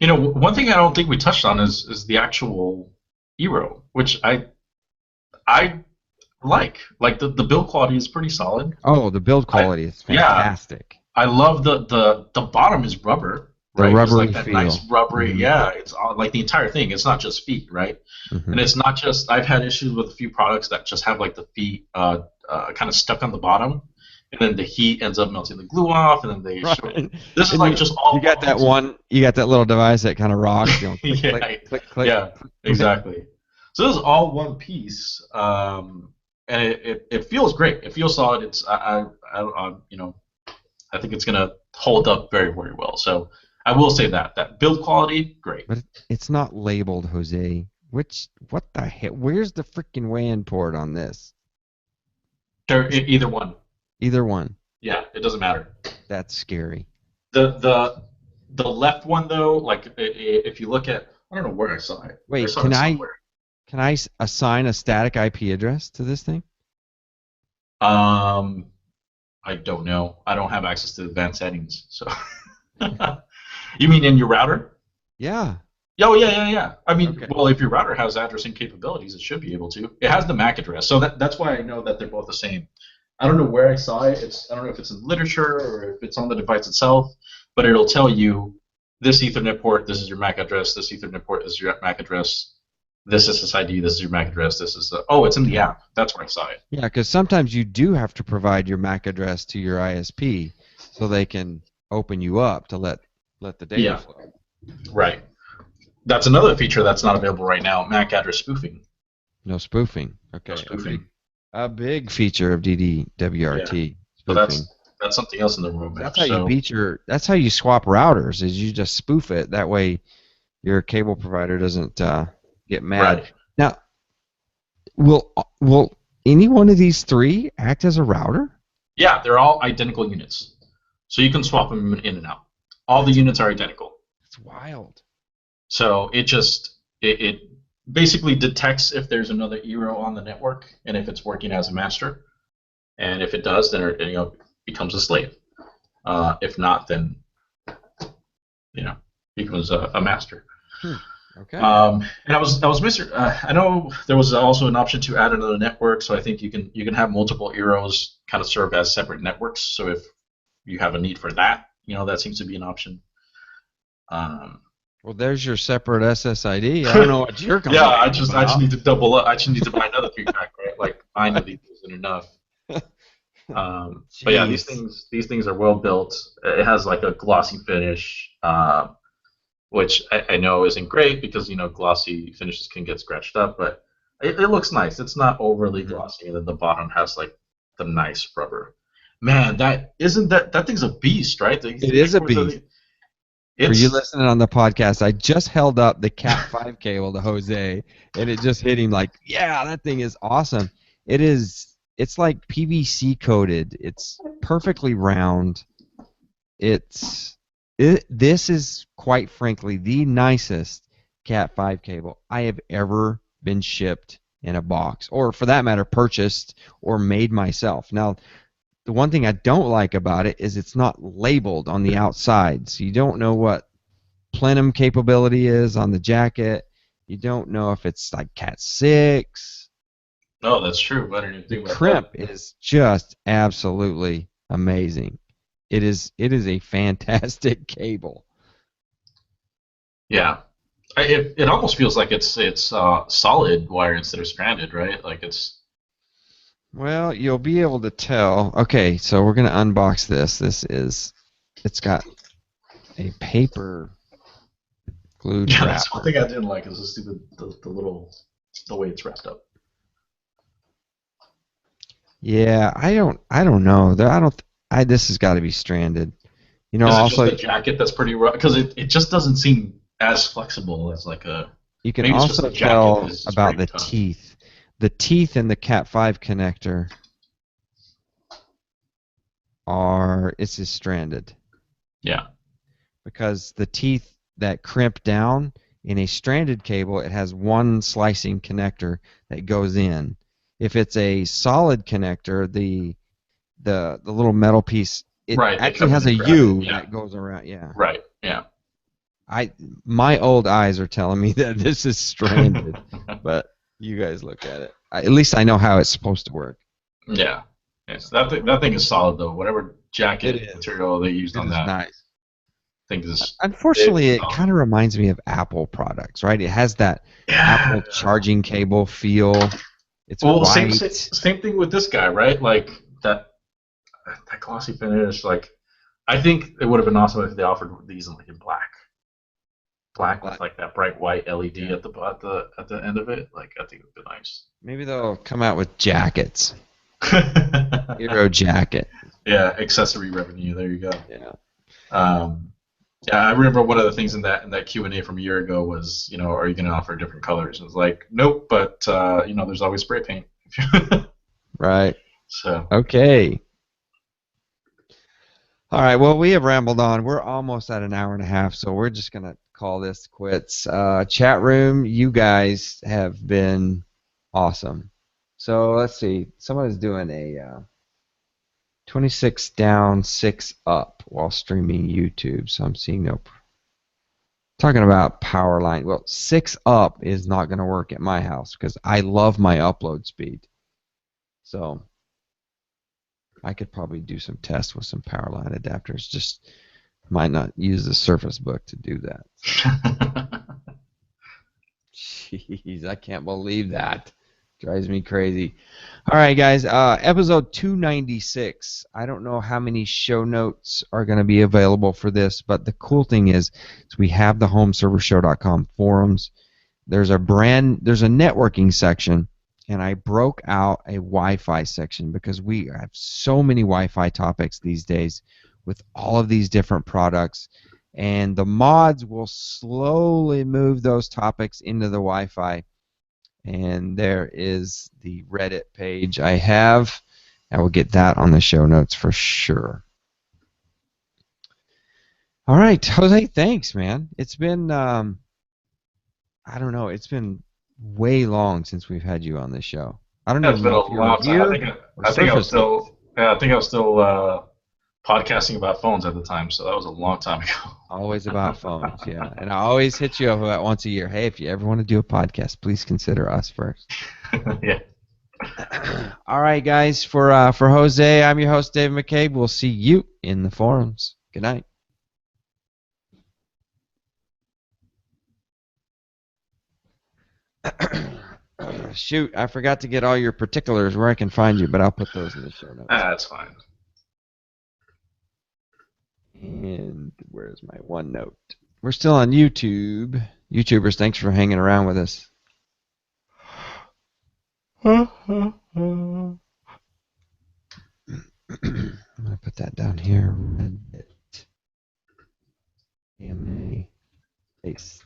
One thing I don't think we touched on is the actual eero, which I like the build quality is pretty solid. Oh, the build I quality is Yeah, fantastic. I love the bottom is rubber, The right? It's like rubbery that nice feel. rubbery. Hmm. Yeah, it's all, like the entire thing. It's not just feet, right? And Hmm. it's not just. I've had issues with a few products that just have like the feet kind of stuck on the bottom, and then the heat ends up melting the glue off, and then they show. Right. This is And like you just you all got one that piece. one you got that little device that kind of rocks, click click Yeah, click click yeah, click click. exactly. So this is all one piece, and it feels great. It feels solid. It's I think it's gonna hold up very very well. So I will say that build quality, great. But it's not labeled, Jose. What the heck? Where's the freaking WAN port on this? Either one. Either one. Yeah, it doesn't matter. That's scary. The left one though, like if you look at, I don't know where I saw it. I Wait, saw it somewhere. can I assign a static IP address to this thing? I don't know. I don't have access to advanced settings. So, you mean in your router? Yeah. Oh yeah. I mean, Okay. well, if your router has addressing capabilities, it should be able to. It has the MAC address, so that's why I know that they're both the same. I don't know where I saw it. I don't know if it's in literature or if it's on the device itself, but it'll tell you this Ethernet port, this is your MAC address. This Ethernet port is your MAC address. This SSID, this is your MAC address. This is it's in the app. That's where I saw it. Yeah, because sometimes you do have to provide your MAC address to your ISP so they can open you up to let the data flow. Right. That's another feature that's not available right now, MAC address spoofing. No spoofing. Okay. No spoofing. A big feature of DDWRT. Yeah. Spoofing. So that's something else in the roadmap. That's how you swap routers, is you just spoof it. That way your cable provider doesn't get mad. Right. Now, will any one of these three act as a router? Yeah, they're all identical units. So you can swap them in and out. All the units are identical. That's wild. So it basically detects if there's another eero on the network and if it's working as a master. And if it does, then it becomes a slave. If not, then becomes a master. Okay. And I was missing. I know there was also an option to add another network, so I think you can have multiple eros kind of serve as separate networks. So if you have a need for that, that seems to be an option. Well, there's your separate SSID. I don't know what you're coming. Yeah, I just need to double up. I just need to buy another 3-pack, right? Like 9 of these isn't enough. But yeah, these things are well built. It has like a glossy finish, which I know isn't great because glossy finishes can get scratched up, but it looks nice. It's not overly glossy, and then the bottom has like the nice rubber. Man, that thing's a beast, right? It is a beast. For you listening on the podcast, I just held up the Cat 5 cable to Jose, and it just hit him like, yeah, that thing is awesome. It's like PVC coated. It's perfectly round. This is, quite frankly, the nicest Cat 5 cable I have ever been shipped in a box, or for that matter, purchased or made myself. Now, the one thing I don't like about it is it's not labeled on the outside, so you don't know what plenum capability is on the jacket. You don't know if it's like Cat 6. Oh, that's true. I didn't even think The about crimp that. is just absolutely amazing. It is a fantastic cable. Yeah, it almost feels like it's solid wire instead of stranded, right? Like it's. Well, you'll be able to tell. Okay, so we're going to unbox this. It's got a paper glue Yeah, trap. that's one thing I didn't like is the way it's wrapped up. Yeah, I don't know. This has got to be stranded. Is it just the jacket that's pretty rough? Because it just doesn't seem as flexible as like a. You can maybe it's also just the tell jacket is about the pretty tough. teeth. The teeth in the Cat 5 connector is stranded. Yeah. Because the teeth that crimp down in a stranded cable, it has one slicing connector that goes in. If it's a solid connector, the little metal piece, it actually has a U that goes around. Yeah. Right. Yeah. My old eyes are telling me that this is stranded, but you guys look at it. At least I know how it's supposed to work. Yeah. Yes. That thing is solid though. Whatever jacket material they used on that. Nice. Thing is. Unfortunately, it kind of reminds me of Apple products, right? It has that Apple charging cable feel. It's white. Same thing with this guy, right? Like that glossy finish. Like, I think it would have been awesome if they offered these in black. Black with like that bright white LED at the end of it. Like, I think it would be nice. Maybe they'll come out with jackets. Eero jacket. Yeah, accessory revenue. There you go. Yeah. Yeah, I remember one of the things in that Q&A from a year ago was, are you going to offer different colors? I was like, nope, but there's always spray paint. Right. So Okay. All right. Well, we have rambled on. We're almost at an hour and a half, so we're just gonna call this quits. Chat room, you guys have been awesome. So let's see. Someone's doing a 26 down, 6 up while streaming YouTube. So I'm seeing no. Talking about power line. Well, 6 up is not going to work at my house because I love my upload speed. So I could probably do some tests with some power line adapters. Just might not use the Surface Book to do that. Jeez, I can't believe that. Drives me crazy. All right, guys. Episode 296. I don't know how many show notes are going to be available for this, but the cool thing is we have the homeservershow.com forums. There's a networking section, and I broke out a Wi-Fi section because we have so many Wi-Fi topics these days with all of these different products. And the mods will slowly move those topics into the Wi-Fi. And there is the Reddit page I have. I will get that on the show notes for sure. All right, Jose, thanks, man. It's been, I don't know, it's been way long since we've had you on this show. I don't yeah, it's even been know a if you're long time. here or Surface Book. I think I was still podcasting about phones at the time, so that was a long time ago. Always about phones, yeah. And I always hit you up about once a year. Hey, if you ever want to do a podcast, please consider us first. Yeah. All right, guys. For Jose, I'm your host, Dave McCabe. We'll see you in the forums. Good night. Shoot, I forgot to get all your particulars where I can find you, but I'll put those in the show notes. That's fine. And where's my OneNote? We're still on YouTube. YouTubers, thanks for hanging around with us. I'm going to put that down here. Reddit. AMA. Paste.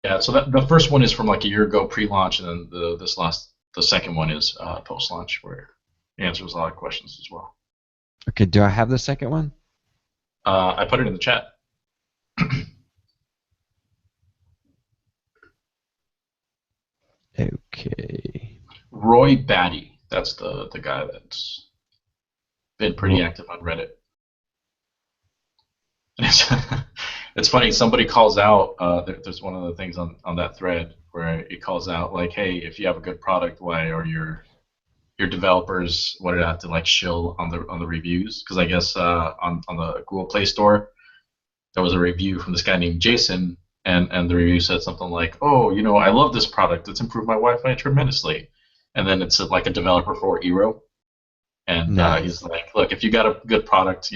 Yeah, so the first one is from like a year ago pre-launch, and then the second one is post-launch, where it answers a lot of questions as well. Okay, do I have the second one? I put it in the chat. Okay. Roy Batty, that's the guy that's been pretty active on Reddit. It's funny. Somebody calls out. There's one of the things on that thread where it calls out like, "Hey, if you have a good product, why are your developers what did have to like shill on the reviews?" Because I guess on the Google Play Store there was a review from this guy named Jason, and the review said something like, "Oh, I love this product. It's improved my Wi-Fi tremendously." And then it's like a developer for eero, and Nice. he's like, "Look, if you got a good product,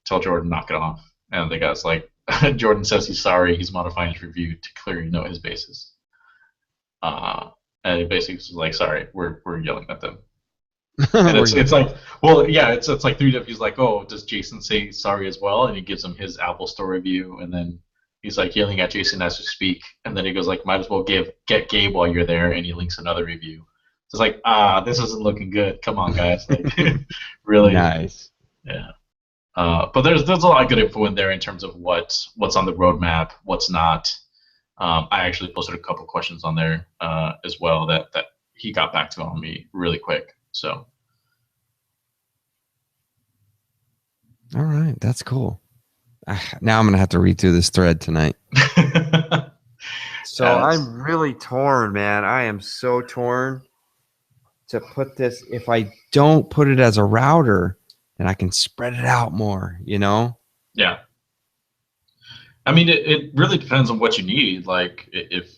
tell Jordan knock it off." And the guy's like, Jordan says he's sorry. He's modifying his review to clearly know his basis. And he basically was like, "Sorry, we're yelling at them." And it's like, well, yeah, it's like three different. He's like, "Oh, does Jason say sorry as well?" And he gives him his Apple Store review, and then he's like yelling at Jason as we speak. And then he goes like, "Might as well get Gabe while you're there," and he links another review. So it's like, this isn't looking good. Come on, guys, like, really? Nice. Yeah. But there's a lot of good info in there in terms of what's on the roadmap, what's not. I actually posted a couple questions on there as well that he got back to on me really quick. So. All right, that's cool. Now I'm gonna have to read through this thread tonight. So I'm really torn, man. I am so torn to put this. If I don't put it as a router, then I can spread it out more. Yeah. I mean, it really depends on what you need. Like, if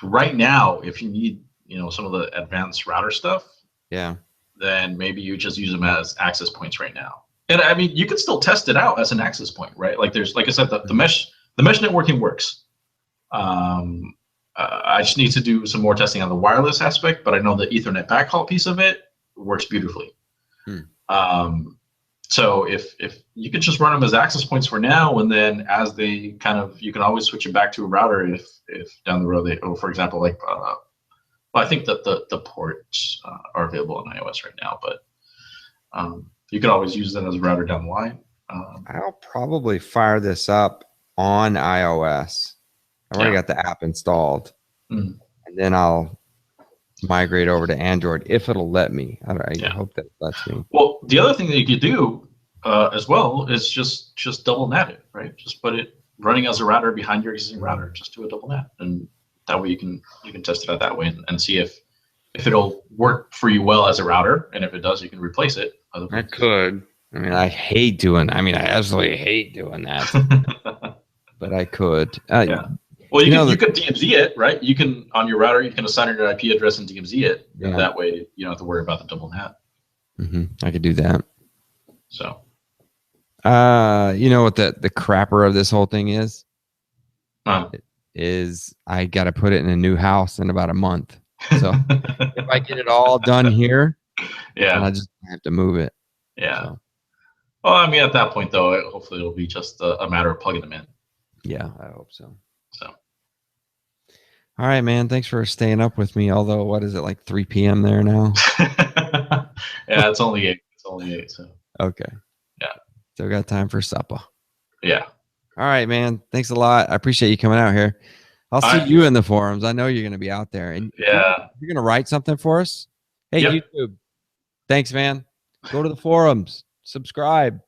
right now, if you need, some of the advanced router stuff, yeah, then maybe you just use them as access points right now. And I mean, you can still test it out as an access point, right? Like, there's, like I said, the mesh networking works. I just need to do some more testing on the wireless aspect, but I know the Ethernet backhaul piece of it works beautifully. So if you could just run them as access points for now, and then as they kind of, you can always switch it back to a router if down the road they, or for example, like, well, I think that the ports are available on iOS right now, but you could always use them as a router down the line. I'll probably fire this up on iOS. I've already got the app installed, and then I'll migrate over to Android if it'll let me. I hope that it lets me. Well, the other thing that you could do as well is just double NAT it, right? Just put it running as a router behind your existing router. Just do a double NAT, and that way you can test it out that way and see if it'll work for you well as a router, and if it does, you can replace it. I could. I mean, I absolutely hate doing that, but I could. Yeah. Well, you could DMZ it, right? You can, on your router, you can assign your IP address and DMZ it. Yeah. And that way you don't have to worry about the double NAT. I could do that. So, you know what the crapper of this whole thing is? Is I got to put it in a new house in about a month. So if I get it all done here, then I just have to move it. Yeah. So. Well, I mean, at that point, though, hopefully it'll be just a matter of plugging them in. Yeah, I hope so. So. All right, man. Thanks for staying up with me. Although, what is it, like 3 p.m. there now? Yeah, it's only 8. It's only 8. So. Okay. Yeah. Still got time for supper. Yeah. All right, man. Thanks a lot. I appreciate you coming out here. I'll see you in the forums. I know you're going to be out there. And you're going to write something for us? Hey, YouTube. Thanks, man. Go to the forums. Subscribe.